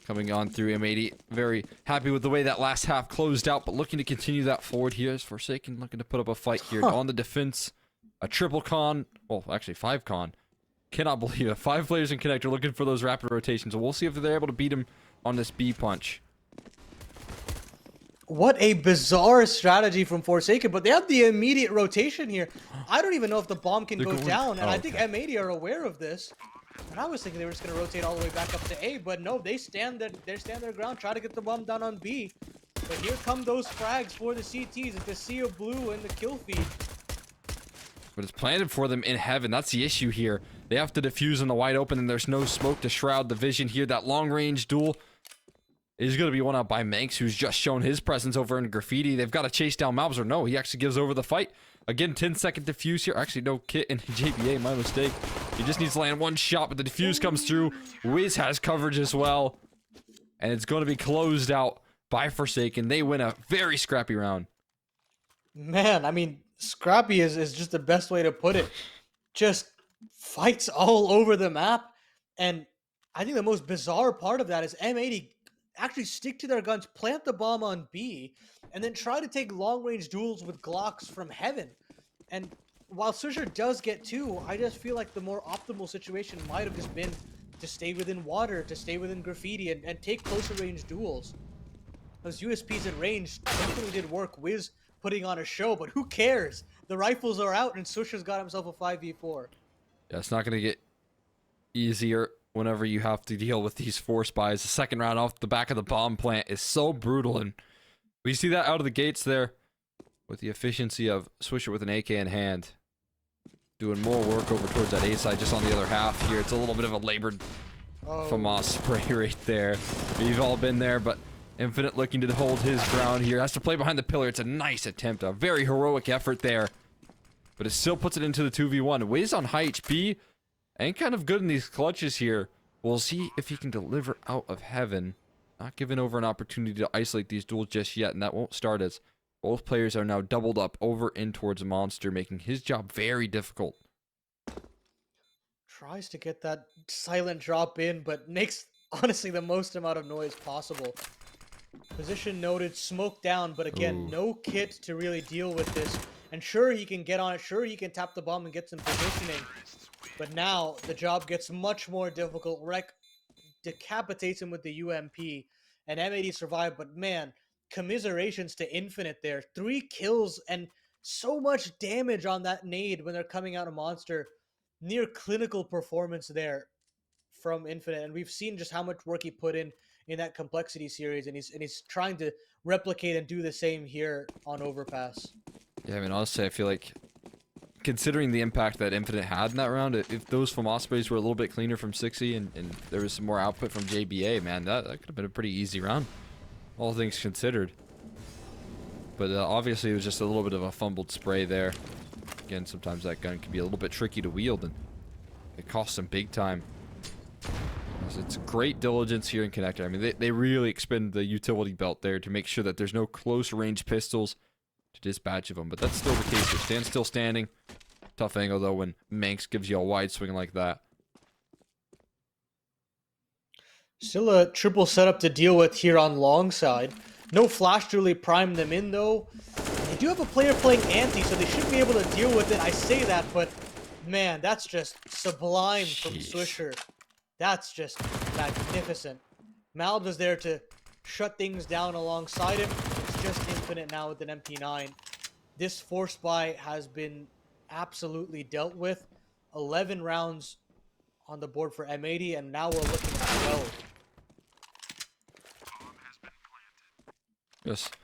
Coming on through M80. Very happy with the way that last half closed out, but looking to continue that forward here as Forsaken looking to put up a fight here on the defense. A triple con. Well, actually 5 con. Cannot believe it. 5 players in connector looking for those rapid rotations. So we'll see if they're able to beat him on this B punch. What a bizarre strategy from Forsaken, but they have the immediate rotation here. I don't even know if the bomb can go down, and I think M80 are aware of this. And I was thinking they were just going to rotate all the way back up to A, but no, they stand their ground, try to get the bomb down on B. But here come those frags for the CTs. It's the sea of blue and the kill feed. But it's planted for them in heaven. That's the issue here. They have to defuse in the wide open, and there's no smoke to shroud the vision here. That long-range duel is going to be won out by Manx, who's just shown his presence over in Graffiti. They've got to chase down Malbs, or no, he actually gives over the fight. Again, 10-second defuse here. Actually, no kit in JBA, my mistake. He just needs to land one shot, but the defuse comes through. Wiz has coverage as well. And it's going to be closed out by Forsaken. They win a very scrappy round. Man, I mean, scrappy is just the best way to put it. Just fights all over the map. And I think the most bizarre part of that is M80 actually stick to their guns, plant the bomb on B, and then try to take long-range duels with Glocks from heaven. And while Swisher does get 2, I just feel like the more optimal situation might have just been to stay within water, to stay within Graffiti, and take closer range duels. Those USPs at range definitely did work. Wiz putting on a show, but who cares? The rifles are out, and Swisher's got himself a 5v4. Yeah, it's not going to get easier whenever you have to deal with these force buys. The second round off the back of the bomb plant is so brutal, and we see that out of the gates there with the efficiency of Swisher with an AK in hand. Doing more work over towards that A side just on the other half here. It's a little bit of a labored FAMAS spray right there. We've all been there, but Infinite looking to hold his ground here. Has to play behind the pillar. It's a nice attempt, a very heroic effort there. But it still puts it into the 2v1. Wiz on high HP and kind of good in these clutches here. We'll see if he can deliver out of heaven. Not giving over an opportunity to isolate these duels just yet, and that won't start as both players are now doubled up over in towards Monster, making his job very difficult. Tries to get that silent drop in, but makes, honestly, the most amount of noise possible. Position noted, smoke down, but again, no kit to really deal with this. And sure, he can get on it. Sure, he can tap the bomb and get some positioning. But now, the job gets much more difficult. Rek decapitates him with the UMP. And M80 survived, but man, commiserations to Infinite there. 3 kills and so much damage on that nade when they're coming out of Monster. Near clinical performance there from Infinite. And we've seen just how much work he put in that complexity series. And he's trying to replicate and do the same here on Overpass. Yeah, I mean, honestly, I feel like considering the impact that Infinite had in that round, if those FAMAS sprays were a little bit cleaner from 60 and there was some more output from JBA, man, that could have been a pretty easy round, all things considered. But obviously, it was just a little bit of a fumbled spray there. Again, sometimes that gun can be a little bit tricky to wield, and it costs them big time. It's great diligence here in Connector. I mean, they really expend the utility belt there to make sure that there's no close range pistols to dispatch of them, but that's still the case here. Stand still standing. Tough angle though when Manx gives you a wide swing like that. Still a triple setup to deal with here on long side. No flash to really prime them in though. They do have a player playing anti, so they should be able to deal with it. I say that, but man, that's just sublime from Swisher. That's just magnificent. Malbs is there to shut things down alongside him. It's just Infinite now with an MP9. This force buy has been absolutely dealt with. 11 rounds on the board for M80, and now we're looking at 12. Just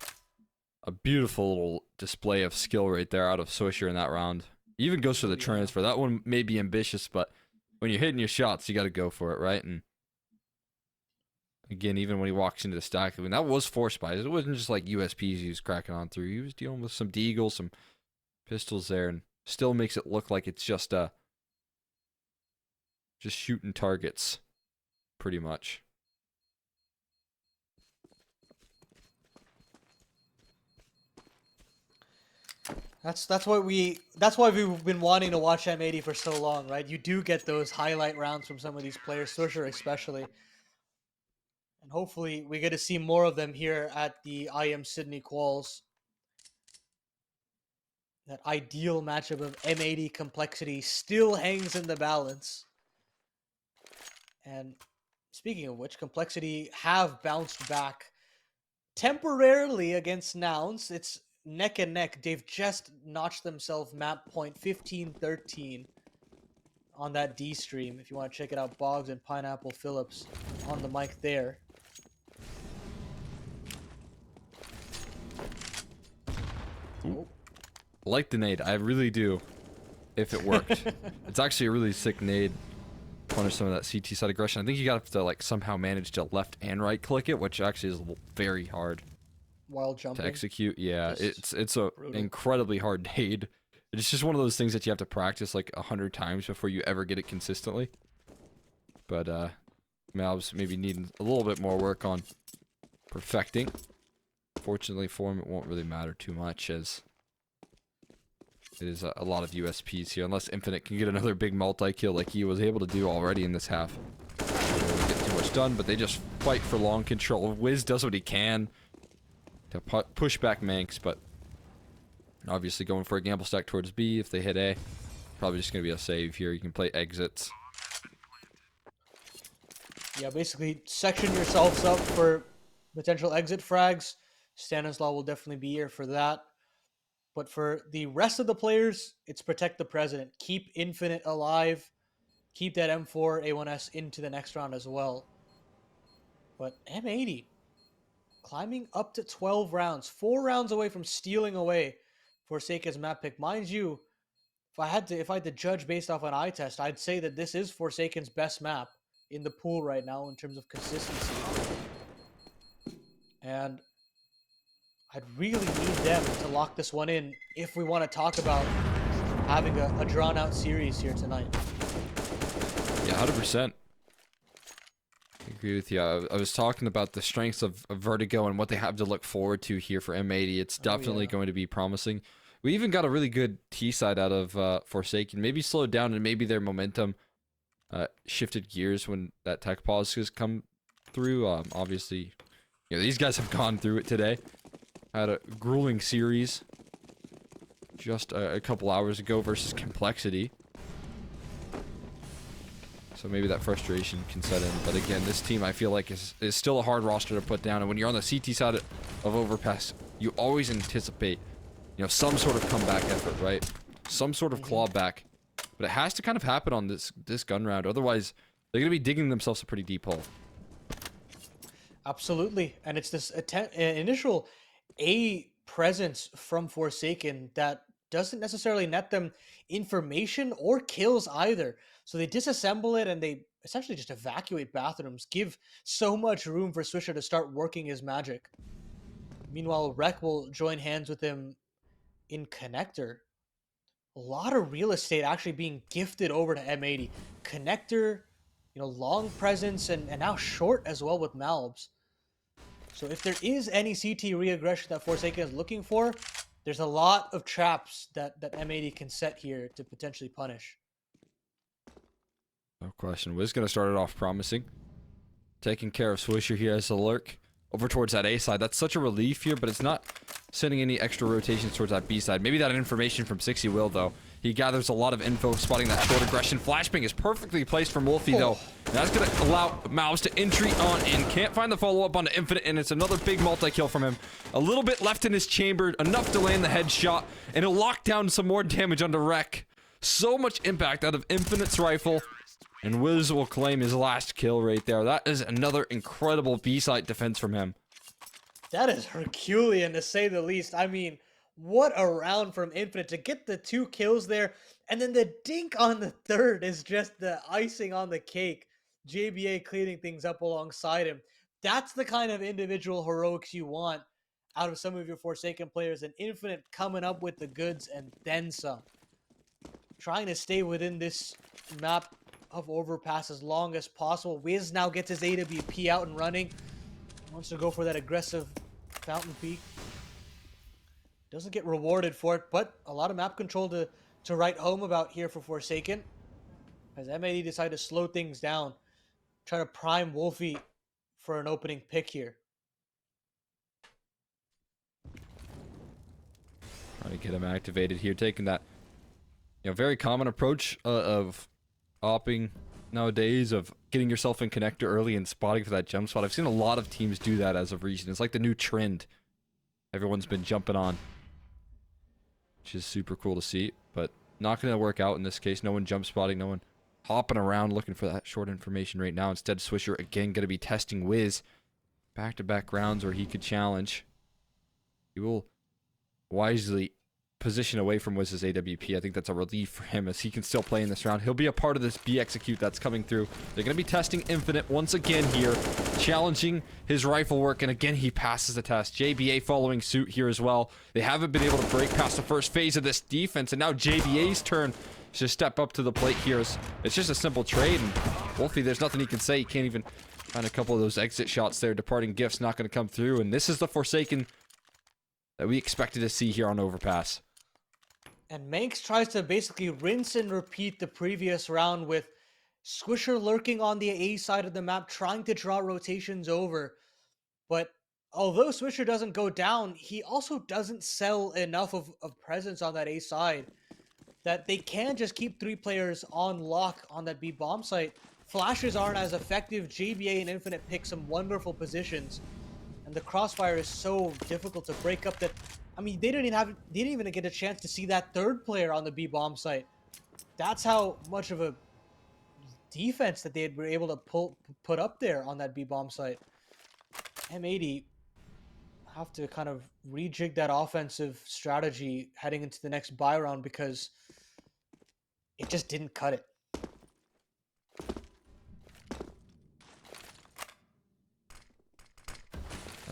a beautiful little display of skill right there out of Swisher in that round. He even goes for the transfer. That one may be ambitious, but when you're hitting your shots, you got to go for it, right? And again, even when he walks into the stack, I mean, that was force buys. It wasn't just like USPs he was cracking on through. He was dealing with some deagles, some pistols there, and still makes it look like it's just shooting targets, pretty much. That's why we've been wanting to watch M80 for so long, right? You do get those highlight rounds from some of these players, Swisher especially. And hopefully we get to see more of them here at the IEM Sydney quals. That ideal matchup of M80 complexity still hangs in the balance. And speaking of which, complexity have bounced back temporarily against Nouns. It's neck and neck. They've just notched themselves map point 15-13 on that D stream. If you want to check it out, Boggs and Pineapple Phillips on the mic there. I like the nade, I really do. If it worked. It's actually a really sick nade. Punish some of that CT side aggression. I think you got to like somehow manage to left and right click it, which actually is very hard While jumping to execute. Yeah, Just it's a brutal. incredibly hard nade. It's just one of those things that you have to practice like 100 times before you ever get it consistently. But Malbs maybe needing a little bit more work on perfecting. Fortunately for him, it won't really matter too much as it is a lot of USPs here. Unless Infinite can get another big multi-kill like he was able to do already in this half. They don't really get too much done, but they just fight for long control. Wiz does what he can to push back Manx, but obviously going for a gamble stack towards B. If they hit A, probably just going to be a save here. You can play exits. Yeah, basically section yourselves up for potential exit frags. Stanislaw will definitely be here for that. But for the rest of the players, it's protect the president. Keep Infinite alive. Keep that M4 A1S into the next round as well. But M80 climbing up to 12 rounds. 4 rounds away from stealing away Forsaken's map pick. Mind you, if I had to judge based off an eye test, I'd say that this is Forsaken's best map in the pool right now in terms of consistency. And I'd really need them to lock this one in if we want to talk about having a drawn-out series here tonight. Yeah, 100%. I agree with you. I was talking about the strengths of Vertigo and what they have to look forward to here for M80. It's definitely going to be promising. We even got a really good T-side out of Forsaken. Maybe slowed down and maybe their momentum shifted gears when that tech pause has come through. Obviously, you know, these guys have gone through it today. Had a grueling series just a couple hours ago versus Complexity. So maybe that frustration can set in. But again, this team I feel like is still a hard roster to put down. And when you're on the CT side of Overpass, you always anticipate, you know, some sort of comeback effort, right? Some sort of claw back. But it has to kind of happen on this gun round. Otherwise, they're going to be digging themselves a pretty deep hole. Absolutely. And it's this initial A presence from Forsaken that doesn't necessarily net them information or kills either. So they disassemble it and they essentially just evacuate bathrooms, give so much room for Swisher to start working his magic. Meanwhile, Rek will join hands with him in Connector. A lot of real estate actually being gifted over to M80. Connector, you know, long presence and now short as well with Malbs. So if there is any CT re-aggression that Forsaken is looking for, there's a lot of traps that M80 can set here to potentially punish. No question. Wiz going to start it off promising. Taking care of Swisher here as a lurk. Over towards that A side. That's such a relief here, but it's not sending any extra rotations towards that B side. Maybe that information from 60 will, though. He gathers a lot of info, spotting that short aggression. Flashbang is perfectly placed from Wolfie, though. And that's going to allow Mouse to entry on in. Can't find the follow-up on the Infinite, and it's another big multi-kill from him. A little bit left in his chamber, enough to land the headshot, and he'll lock down some more damage onto Rek. So much impact out of Infinite's rifle. And Wiz will claim his last kill right there. That is another incredible B-side defense from him. That is Herculean, to say the least. I mean, what a round from Infinite to get the 2 kills there. And then the dink on the third is just the icing on the cake. JBA cleaning things up alongside him. That's the kind of individual heroics you want out of some of your Forsaken players. And Infinite coming up with the goods and then some. Trying to stay within this map of Overpass as long as possible. Wiz now gets his AWP out and running. Wants to go for that aggressive fountain peak. Doesn't get rewarded for it, but a lot of map control to write home about here for Forsaken. As M80 decide to slow things down, try to prime Wolfie for an opening pick here. Trying to get him activated here, taking that very common approach of opping nowadays, of getting yourself in connector early and spotting for that jump spot. I've seen a lot of teams do that as of recent. It's like the new trend everyone's been jumping on, which is super cool to see, but not going to work out in this case. No one jump spotting, no one hopping around looking for that short information right now. Instead, Swisher again going to be testing Wiz back-to-back rounds where he could challenge. He will wisely position away from Wiz's AWP. I think that's a relief for him as he can still play in this round. He'll be a part of this B execute that's coming through. They're going to be testing Infinite once again here, challenging his rifle work, and again he passes the test. JBA following suit here as well. They haven't been able to break past the first phase of this defense, and now JBA's turn to step up to the plate here. It's just a simple trade, and Wolfie, there's nothing he can say. He can't even find a couple of those exit shots there. Departing gifts not going to come through, and this is the Forsaken that we expected to see here on Overpass. And Manx tries to basically rinse and repeat the previous round with Swisher lurking on the A side of the map, trying to draw rotations over. But although Swisher doesn't go down, he also doesn't sell enough of presence on that A side that they can just keep 3 players on lock on that B bomb site. Flashes aren't as effective. JBA and Infinite pick some wonderful positions. And the crossfire is so difficult to break up that, I mean, they didn't even get a chance to see that 3rd player on the B bomb site. That's how much of a defense that they were able to put up there on that B bomb site. M80 have to kind of rejig that offensive strategy heading into the next buy round because it just didn't cut it.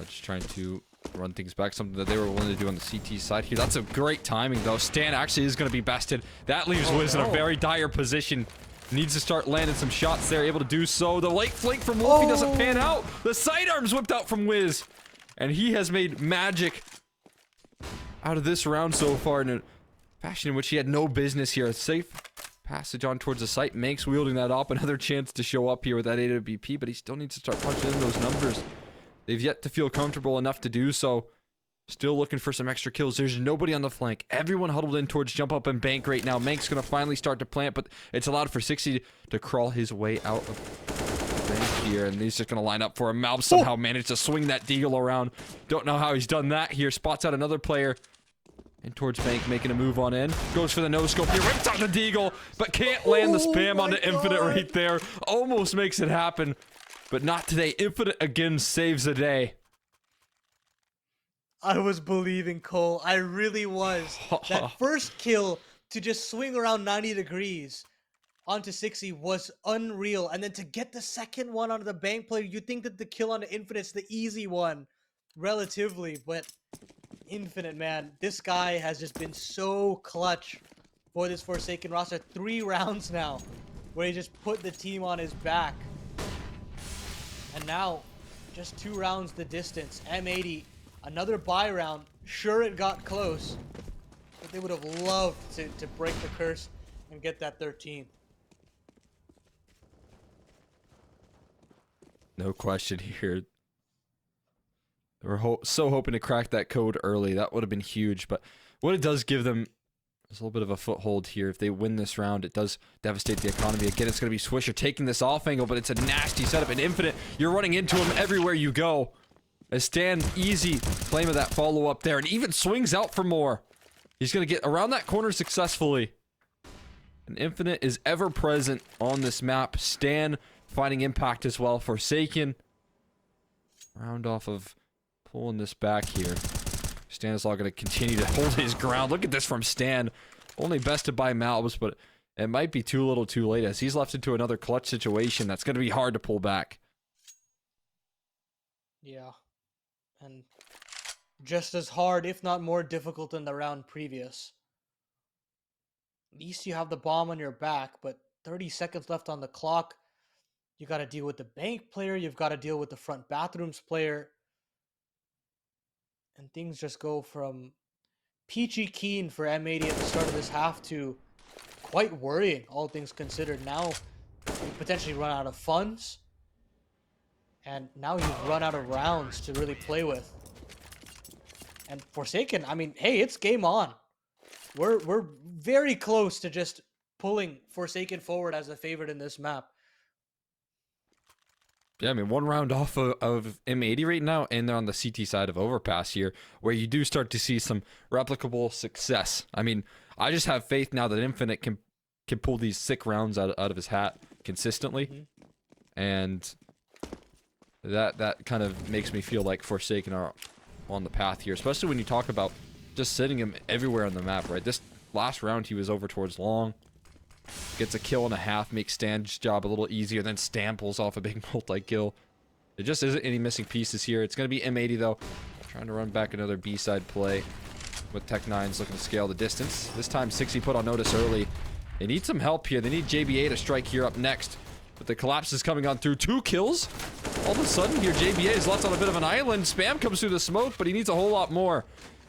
Just trying to run things back, something that they were willing to do on the CT side here. That's a great timing, though. Stan actually is going to be bested. That leaves Wiz in a very dire position. Needs to start landing some shots there, able to do so. The late flank from Wolfie doesn't pan out. The sidearms whipped out from Wiz, and he has made magic out of this round so far in a fashion in which he had no business here. A safe passage on towards the site. Manx wielding that up. Another chance to show up here with that AWP, but he still needs to start punching in those numbers. They've yet to feel comfortable enough to do so. Still looking for some extra kills. There's nobody on the flank. Everyone huddled in towards jump up and bank right now. Manx going to finally start to plant, but it's allowed for 60 to crawl his way out of the bank here. And he's just going to line up for him. Malb somehow managed to swing that deagle around. Don't know how he's done that here. Spots out another player. And towards bank, making a move on in. Goes for the no-scope here. Rips out the deagle, but can't land the spam onto Infinite right there. Almost makes it happen. But not today. Infinite again saves the day. I was believing, Cole. I really was. That first kill to just swing around 90 degrees onto 60 was unreal. And then to get the second one onto the bank player, you'd think that the kill onto Infinite's the easy one, relatively. But Infinite, man, this guy has just been so clutch for this Forsaken roster. 3 rounds now where he just put the team on his back. And now, just 2 rounds the distance. M80, another buy round. Sure, it got close, but they would have loved to break the curse and get that 13th. No question here. They were so hoping to crack that code early. That would have been huge, but what it does give them is a little bit of a foothold here. If they win this round, it does devastate the economy. Again, it's going to be Swisher taking this off angle, but it's a nasty setup. And Infinite, you're running into him everywhere you go. As Stan, easy claim of that follow-up there, and even swings out for more. He's going to get around that corner successfully. And Infinite is ever present on this map. Stan finding impact as well. Forsaken. Round off of pulling this back here. Stanislaw going to continue to hold his ground. Look at this from Stan. Only bested by Malbs, but it might be too little too late as he's left into another clutch situation that's going to be hard to pull back. Yeah. And just as hard, if not more difficult than the round previous. At least you have the bomb on your back, but 30 seconds left on the clock. You got to deal with the bank player. You've got to deal with the front bathrooms player. And things just go from peachy keen for M80 at the start of this half to quite worrying, all things considered. Now you potentially run out of funds, and now you've run out of rounds to really play with. And Forsaken, I mean, hey, it's game on. We're very close to just pulling Forsaken forward as a favorite in this map. Yeah, I mean, one round off of M80 right now, and they're on the CT side of Overpass here, where you do start to see some replicable success. I mean, I just have faith now that Infinite can pull these sick rounds out of his hat consistently, and that kind of makes me feel like Forsaken are on the path here, especially when you talk about just sitting him everywhere on the map, right? This last round he was over towards long, gets a kill and a half, makes Stan's job a little easier, then Stan pulls off a big multi-kill. There just isn't any missing pieces here. It's going to be M80 though, trying to run back another B-side play with Tech9's looking to scale the distance. This time 60 put on notice early. They need some help here. They need JBA to strike here up next. But the collapse is coming on through. 2 kills. All of a sudden here, JBA is left on a bit of an island. Spam comes through the smoke, but he needs a whole lot more.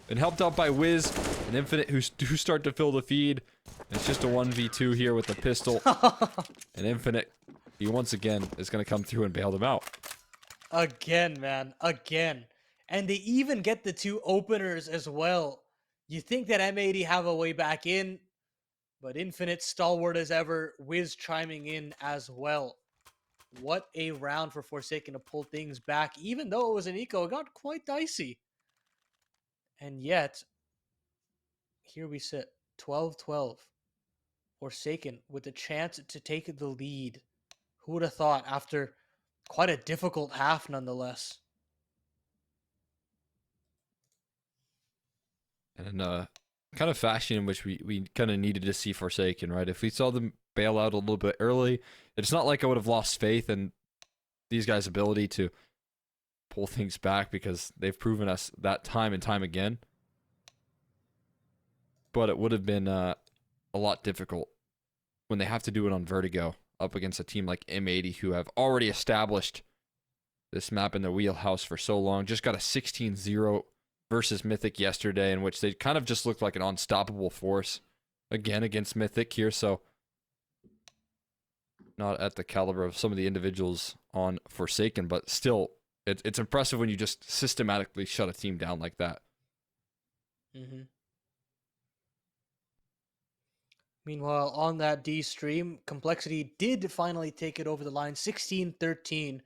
Been helped out by Wiz and Infinite, who do start to fill the feed. It's just a 1v2 here with the pistol. And Infinite, he once again is going to come through and bail them out. Again, man. Again. And they even get the 2 openers as well. You think that M80 have a way back in, but Infinite stalwart as ever, Wiz chiming in as well. What a round for Forsaken to pull things back. Even though it was an eco, it got quite dicey. And yet, here we sit, 12-12. Forsaken with a chance to take the lead. Who would have thought after quite a difficult half nonetheless? And kind of fashion in which we kind of needed to see Forsaken, right? If we saw them bail out a little bit early, it's not like I would have lost faith in these guys' ability to pull things back, because they've proven us that time and time again. But it would have been a lot difficult when they have to do it on Vertigo up against a team like M80, who have already established this map in their wheelhouse for so long. Just got a 16-0 versus Mythic yesterday, in which they kind of just looked like an unstoppable force again against Mythic here. So not at the caliber of some of the individuals on Forsaken, but still, it's impressive when you just systematically shut a team down like that. Meanwhile, on that D stream, Complexity did finally take it over the line, 16-13,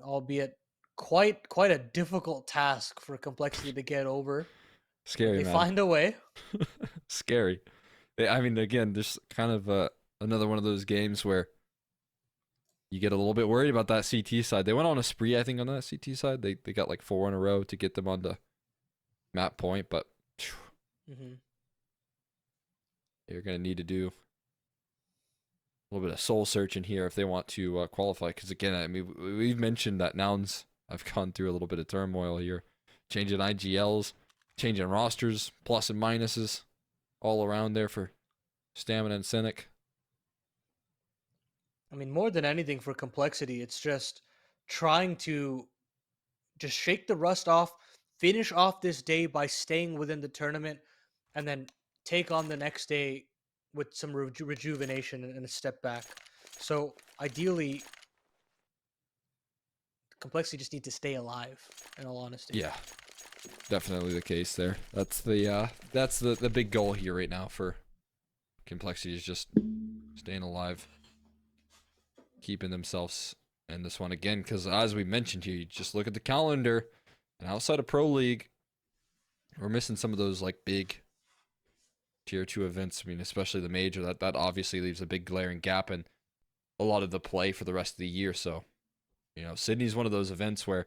albeit quite a difficult task for Complexity to get over. Scary, They man. find a way. Scary. I mean, again, there's kind of another one of those games where you get a little bit worried about that CT side. They went on a spree, I think, on that CT side. They got like 4 in a row to get them onto map point, but they're going to need to do a little bit of soul searching here if they want to qualify. Because again, I mean, we've mentioned that Nouns have gone through a little bit of turmoil here. Changing IGLs, changing rosters, plus and minuses all around there for Stamina and Cynic. I mean, more than anything for Complexity, it's just trying to just shake the rust off, finish off this day by staying within the tournament, and then take on the next day with some rejuvenation and a step back. So ideally, Complexity just need to stay alive, in all honesty. Yeah, definitely the case there. That's the big goal here right now for Complexity, is just staying alive, keeping themselves in this one again. Because as we mentioned here, you just look at the calendar, and outside of Pro League, we're missing some of those like big tier 2 events. I mean, especially the major, that obviously leaves a big glaring gap in a lot of the play for the rest of the year. So, you know, Sydney's one of those events where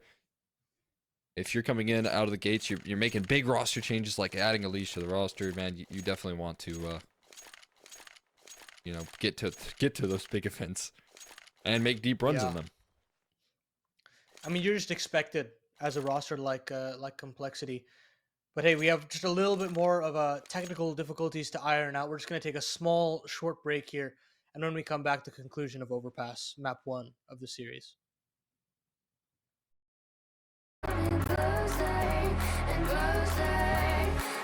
if you're coming in out of the gates, you're making big roster changes, like adding a leash to the roster, man. You definitely want to, you know, get to those big events and make deep runs in them. I mean, you're just expected as a roster like Complexity. But hey, we have just a little bit more of technical difficulties to iron out. We're just going to take a small, short break here. And when we come back, the conclusion of Overpass, map 1 of the series. Closer and closer.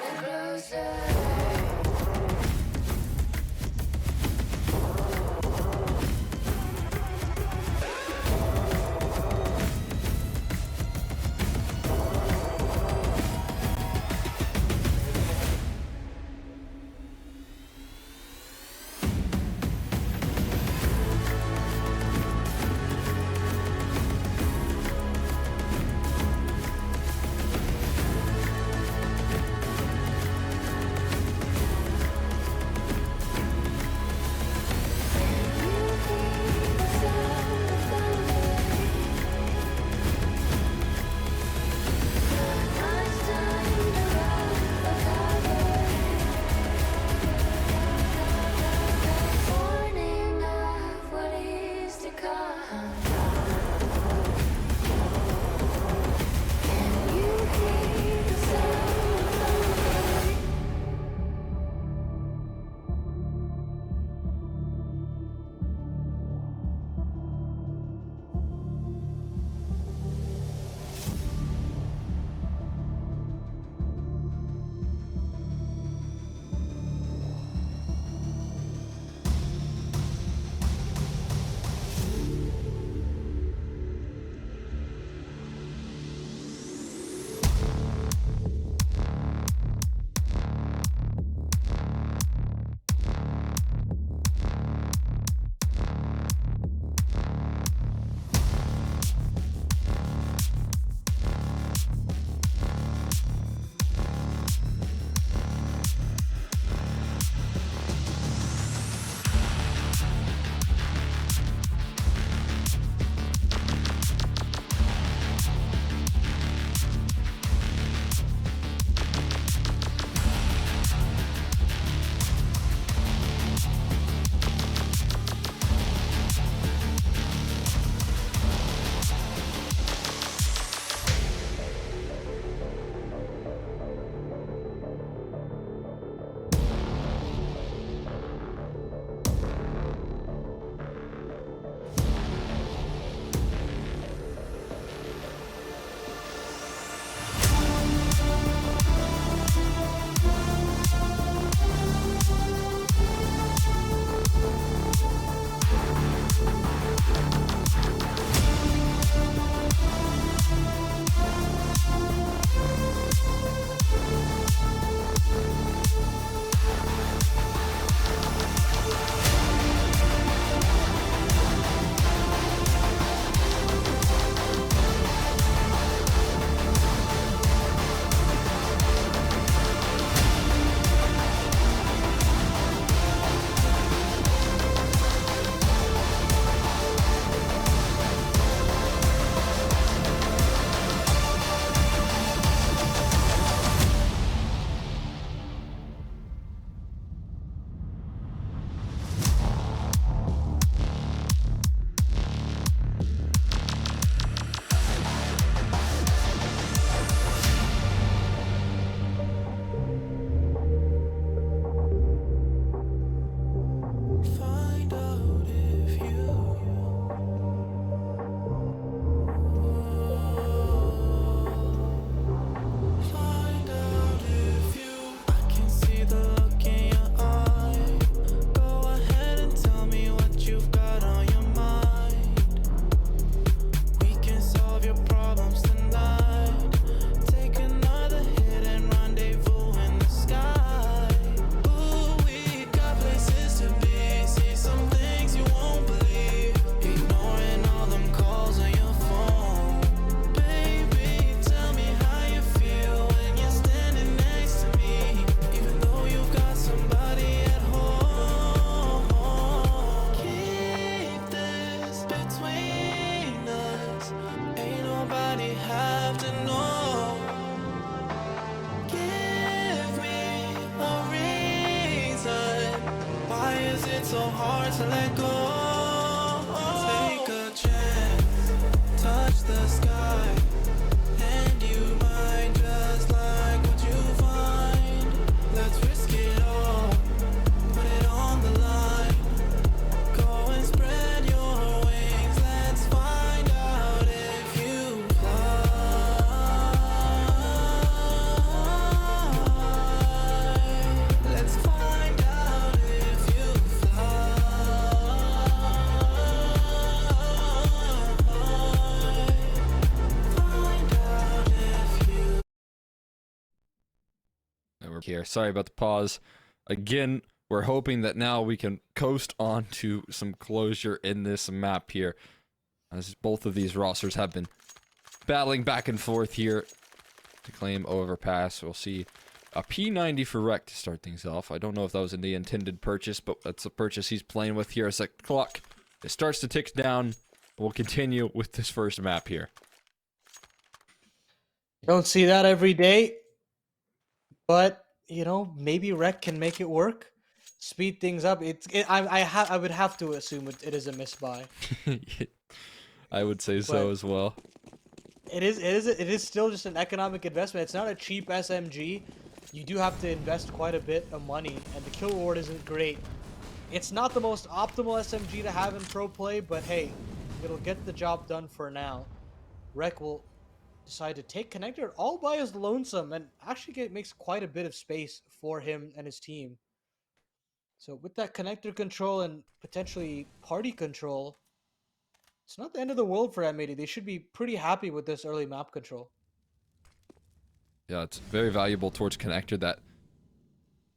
to let go. Take a chance, touch the sky, and you might just like what you find. Let's risk it all, put it on the line. Go and spread your wings. Let's find out if you fly. Let's find out if you fly. Find out if you. And we're here. Sorry about the pause. Again, we're hoping that now we can coast on to some closure in this map here, as both of these rosters have been battling back and forth here to claim Overpass. We'll see a P90 for Rec to start things off. I don't know if that was in the intended purchase, but that's the purchase he's playing with here as the clock it starts to tick down. We'll continue with this first map here. You don't see that every day, but you know, maybe Rec can make it work, speed things up. I would have to assume it is a misbuy. I would say so But- as well. It is still just an economic investment. It's not a cheap SMG. You do have to invest quite a bit of money, and the kill reward isn't great. It's not the most optimal SMG to have in pro play, but hey, it'll get the job done for now. Rec will decide to take connector all by his lonesome, and actually makes quite a bit of space for him and his team. So with that connector control and potentially party control, it's not the end of the world for M80. They should be pretty happy with this early map control. Yeah, it's very valuable towards connector, that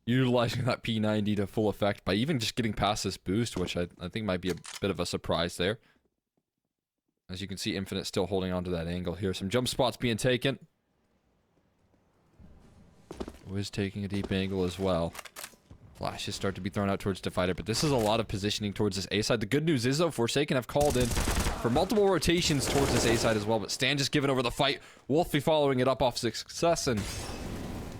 utilizing that P90 to full effect by even just getting past this boost, which I think might be a bit of a surprise there. As you can see, Infinite still holding on to that angle here. Some jump spots being taken. Wiz taking a deep angle as well. Flashes start to be thrown out towards Divider, but this is a lot of positioning towards this A side. The good news is, though, Forsaken have called in for multiple rotations towards this A side as well, but Stan just giving over the fight. Wolfie following it up off success, and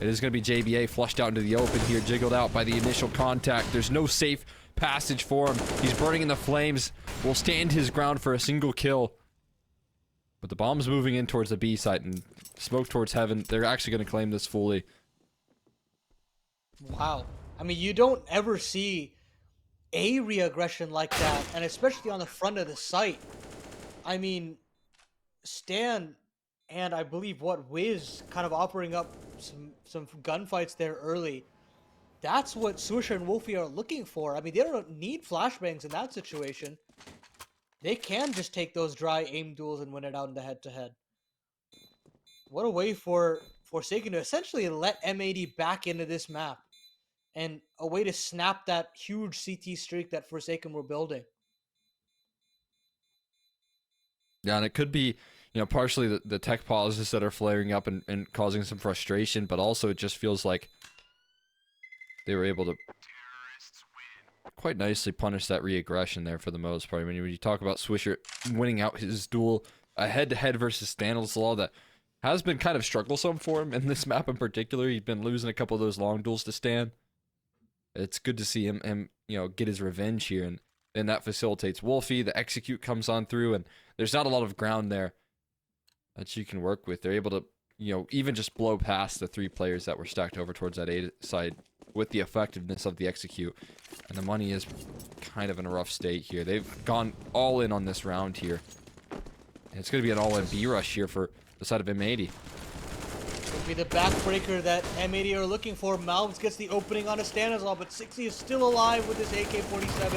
it is going to be JBA flushed out into the open here, jiggled out by the initial contact. There's no safe passage for him. He's burning in the flames. Will stand his ground for a single kill. But the bomb's moving in towards the B site, and smoke towards heaven. They're actually going to claim this fully. Wow. I mean, you don't ever see a re-aggression like that, and especially on the front of the site. I mean, Stan and I believe Wiz kind of offering up some gunfights there early. That's what Swisher and Wolfie are looking for. I mean, they don't need flashbangs in that situation. They can just take those dry aim duels and win it out in the head-to-head. What a way for Forsaken to essentially let M80 back into this map. And a way to snap that huge CT streak that Forsaken were building. Yeah, and it could be, you know, partially the tech pauses that are flaring up and causing some frustration, but also it just feels like they were able to quite nicely punish that re-aggression there for the most part. I mean, when you talk about Swisher winning out his duel, a head-to-head versus Stanislaw that has been kind of strugglesome for him in this map in particular. He's been losing a couple of those long duels to Stan. It's good to see him, you know, get his revenge here, and then that facilitates Wolfie. The execute comes on through, and there's not a lot of ground there that you can work with. They're able to, you know, even just blow past the three players that were stacked over towards that A side with the effectiveness of the execute. And the money is kind of in a rough state here. They've gone all in on this round here. And it's going to be an all-in B rush here for the side of M80. Would be the backbreaker that M80 are looking for. Malves gets the opening on a Stanislaw, but 60 is still alive with his AK-47.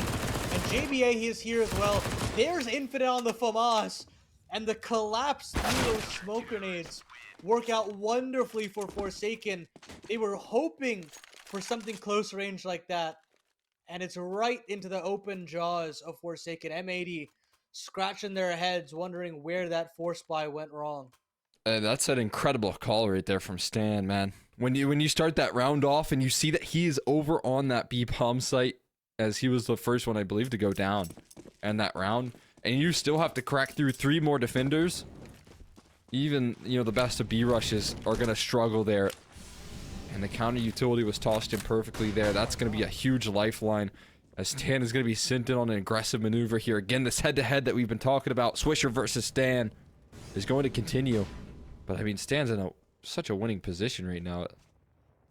And JBA is here as well. There's Infinite on the FAMAS. And the collapse through those smoke grenades work out wonderfully for Forsaken. They were hoping for something close range like that. And it's right into the open jaws of Forsaken. M80 scratching their heads, wondering where that force buy went wrong. That's an incredible call right there from Stan, man. When you start that round off and you see that he is over on that B bomb site, as he was the first one, I believe, to go down in that round, and you still have to crack through 3 more defenders, even, you know, the best of B rushes are going to struggle there. And the counter utility was tossed in perfectly there. That's going to be a huge lifeline as Stan is going to be sent in on an aggressive maneuver here. Again, this head-to-head that we've been talking about, Swisher versus Stan, is going to continue. But, I mean, Stan's in such a winning position right now.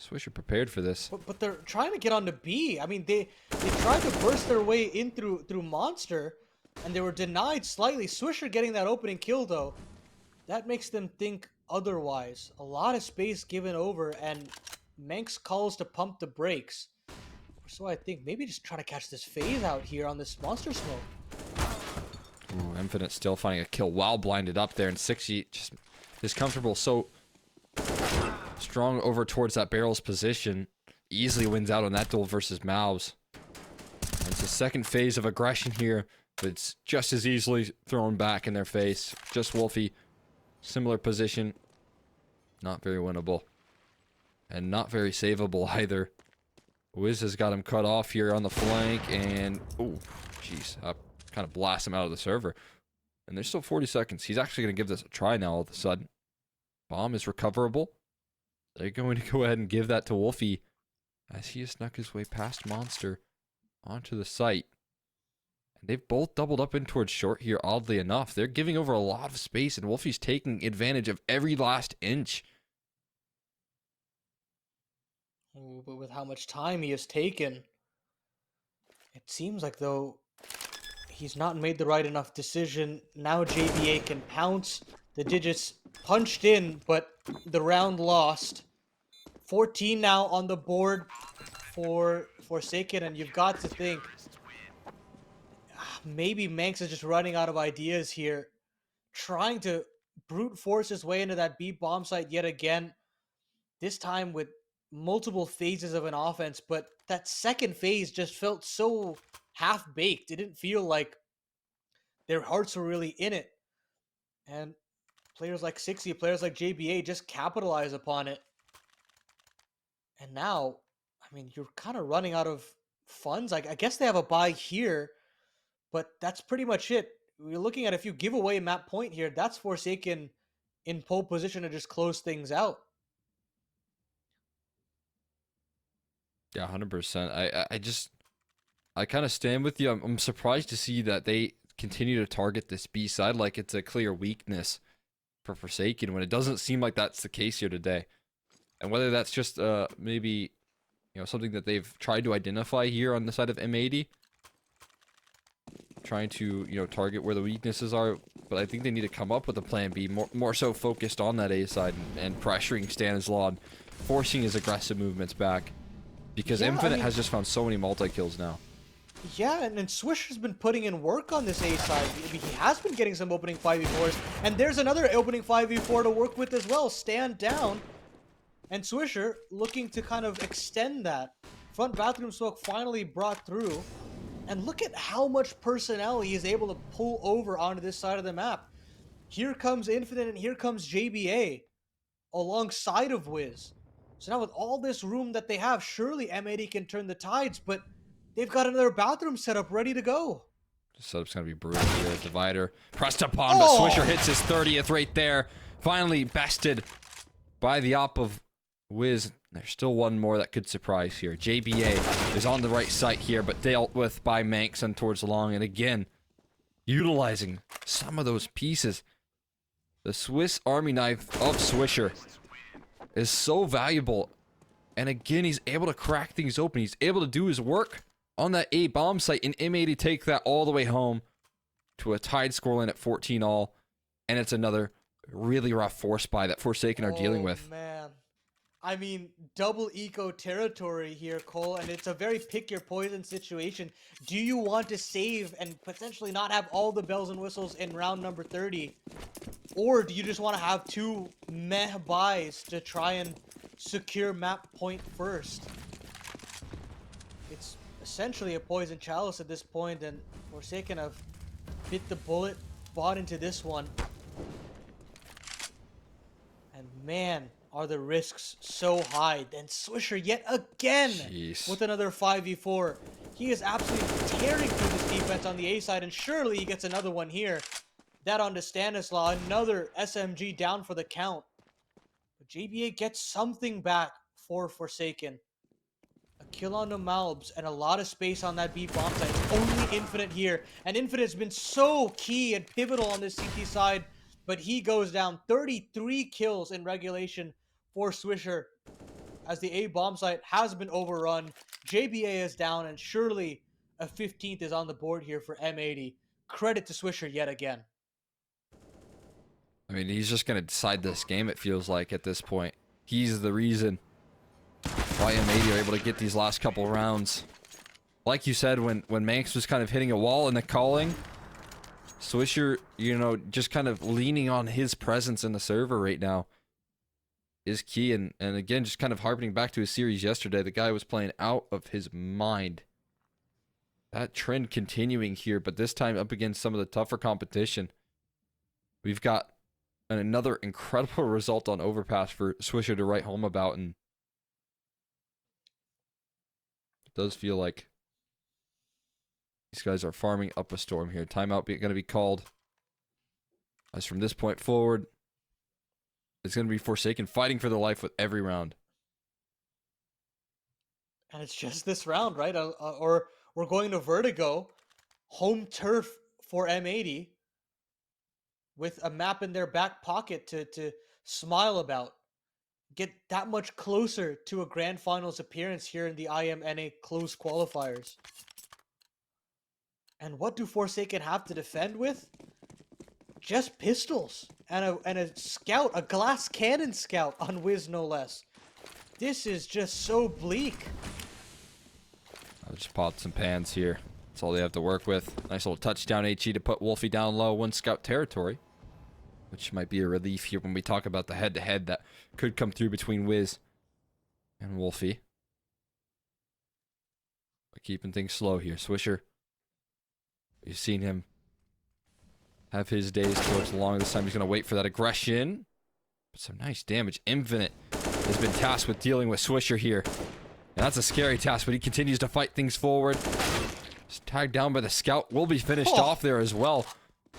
Swisher prepared for this. But they're trying to get on to B. I mean, they tried to burst their way in through Monster, and they were denied slightly. Swisher getting that opening kill, though, that makes them think otherwise. A lot of space given over, and Manx calls to pump the brakes. So I think maybe just try to catch this phase out here on this Monster smoke. Ooh, Infinite still finding a kill while blinded up there, and 60 just is comfortable. So strong over towards that barrel's position. Easily wins out on that duel versus Mavs. And it's the second phase of aggression here, but it's just as easily thrown back in their face. Just Wolfie, similar position. Not very winnable. And not very savable either. Wiz has got him cut off here on the flank, and oh, jeez, kind of blast him out of the server. And there's still 40 seconds. He's actually going to give this a try now all of a sudden. Bomb is recoverable. They're going to go ahead and give that to Wolfie as he has snuck his way past Monster onto the site. And they've both doubled up in towards short here, oddly enough. They're giving over a lot of space, and Wolfie's taking advantage of every last inch. Ooh, but with how much time he has taken, it seems like, though, he's not made the right enough decision. Now JBA can pounce. The digits punched in, but the round lost. 14 now on the board for Forsaken, and you've got to think maybe Manx is just running out of ideas here. Trying to brute force his way into that B bomb site yet again. This time with multiple phases of an offense, but that second phase just felt so half-baked. It didn't feel like their hearts were really in it. And players like 60, players like JBA just capitalize upon it. And now, I mean, you're kind of running out of funds. I guess they have a buy here, but that's pretty much it. We're looking at, if you give away map point here, that's Forsaken in pole position to just close things out. Yeah, 100%. I kind of stand with you. I'm surprised to see that they continue to target this B side like it's a clear weakness for Forsaken when it doesn't seem like that's the case here today. And whether that's just maybe, you know, something that they've tried to identify here on the side of M80, trying to, you know, target where the weaknesses are, but I think they need to come up with a plan B, more so focused on that A side and pressuring Stanislaw and forcing his aggressive movements back. Because Infinite has just found so many multi-kills now. Yeah, and Swisher's been putting in work on this A side. I mean, he has been getting some opening 5v4s, and there's another opening 5v4 to work with as well. Stand down, and Swisher looking to kind of extend that. Front bathroom smoke finally brought through, and look at how much personnel he is able to pull over onto this side of the map. Here comes Infinite, and here comes JBA alongside of Wiz. So now with all this room that they have, surely M80 can turn the tides, but they've got another bathroom set up ready to go. The setup's going to be brutal here. Divider pressed upon, but Swisher hits his 30th right there. Finally bested by the op of Wiz. There's still one more that could surprise here. JBA is on the right site here, but dealt with by Manx and towards long. And again, utilizing some of those pieces. The Swiss Army knife of Swisher is so valuable, and again he's able to crack things open. He's able to do his work on that A bomb site, and M80 take that all the way home to a tied scoreline at 14-all, and it's another really rough force buy that Forsaken are dealing with. Man, I mean, double eco territory here, Cole, and it's a very pick your poison situation. Do you want to save and potentially not have all the bells and whistles in round number 30? Or do you just want to have two meh buys to try and secure map point first? It's essentially a poison chalice at this point, and Forsaken have bit the bullet, bought into this one. And man, are the risks so high. Then Swisher yet again with another 5v4. He is absolutely tearing through this defense on the A side, and surely he gets another one here. That onto Stanislaw, another SMG down for the count. But JBA gets something back for Forsaken. Kill on the Malbs and a lot of space on that B bomb site. It's only Infinite here. And Infinite has been so key and pivotal on this CT side. But he goes down. 33 kills in regulation for Swisher. As the A bomb site has been overrun. JBA is down. And surely a 15th is on the board here for M80. Credit to Swisher yet again. I mean, he's just going to decide this game, it feels like, at this point. He's the reason why M80 are able to get these last couple rounds. Like you said, when Manx was kind of hitting a wall in the calling, Swisher, you know, just kind of leaning on his presence in the server right now is key. And again, just kind of harping back to his series yesterday, the guy was playing out of his mind. That trend continuing here, but this time up against some of the tougher competition. We've got another incredible result on Overpass for Swisher to write home about, and it does feel like these guys are farming up a storm here. Timeout going to be called. As from this point forward, it's going to be Forsaken fighting for their life with every round. And it's just this round, right? Or we're going to Vertigo, home turf for M80, with a map in their back pocket to smile about. Get that much closer to a grand finals appearance here in the IEM close qualifiers. And what do Forsaken have to defend with? Just pistols and a scout, a glass cannon scout on Wiz, no less. This is just so bleak. I'll just pop some pans here. That's all they have to work with. Nice little touchdown HE to put Wolfie down low, one scout territory, which might be a relief here when we talk about the head-to-head that could come through between Wiz and Wolfie. But keeping things slow here. Swisher, you've seen him have his days towards long. This time he's going to wait for that aggression. But some nice damage. Infinite has been tasked with dealing with Swisher here. And that's a scary task, but he continues to fight things forward. Just tagged down by the scout. Will be finished off there as well,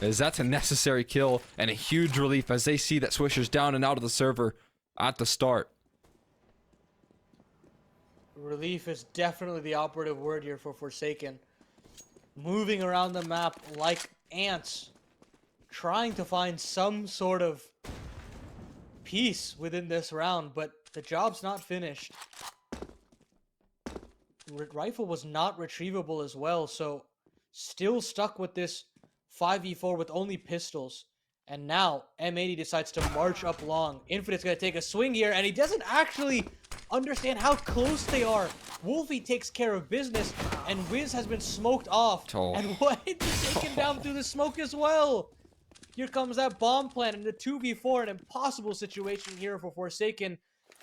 as that's a necessary kill and a huge relief as they see that Swisher's down and out of the server at the start. Relief is definitely the operative word here for Forsaken. Moving around the map like ants, trying to find some sort of peace within this round, but the job's not finished. Rifle was not retrievable as well, so still stuck with this 5v4 with only pistols. And now M80 decides to march up long. Infinite's going to take a swing here, and he doesn't actually understand how close they are. Wolfie takes care of business, and Wiz has been smoked off. Oh. And White is taken down through the smoke as well. Here comes that bomb plant in the 2v4, an impossible situation here for Forsaken.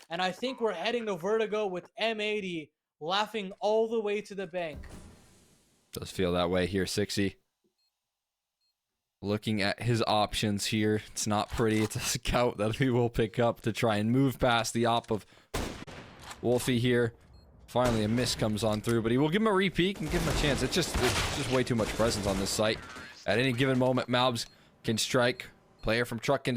And I think we're heading to Vertigo with M80 laughing all the way to the bank. Does feel that way here, 60. Looking at his options here, it's not pretty. It's a scout that he will pick up to try and move past the op of Wolfie here. Finally, a miss comes on through, but he will give him a repeat and give him a chance. It's just way too much presence on this site. At any given moment, Malbs can strike. Player from Truck can strike.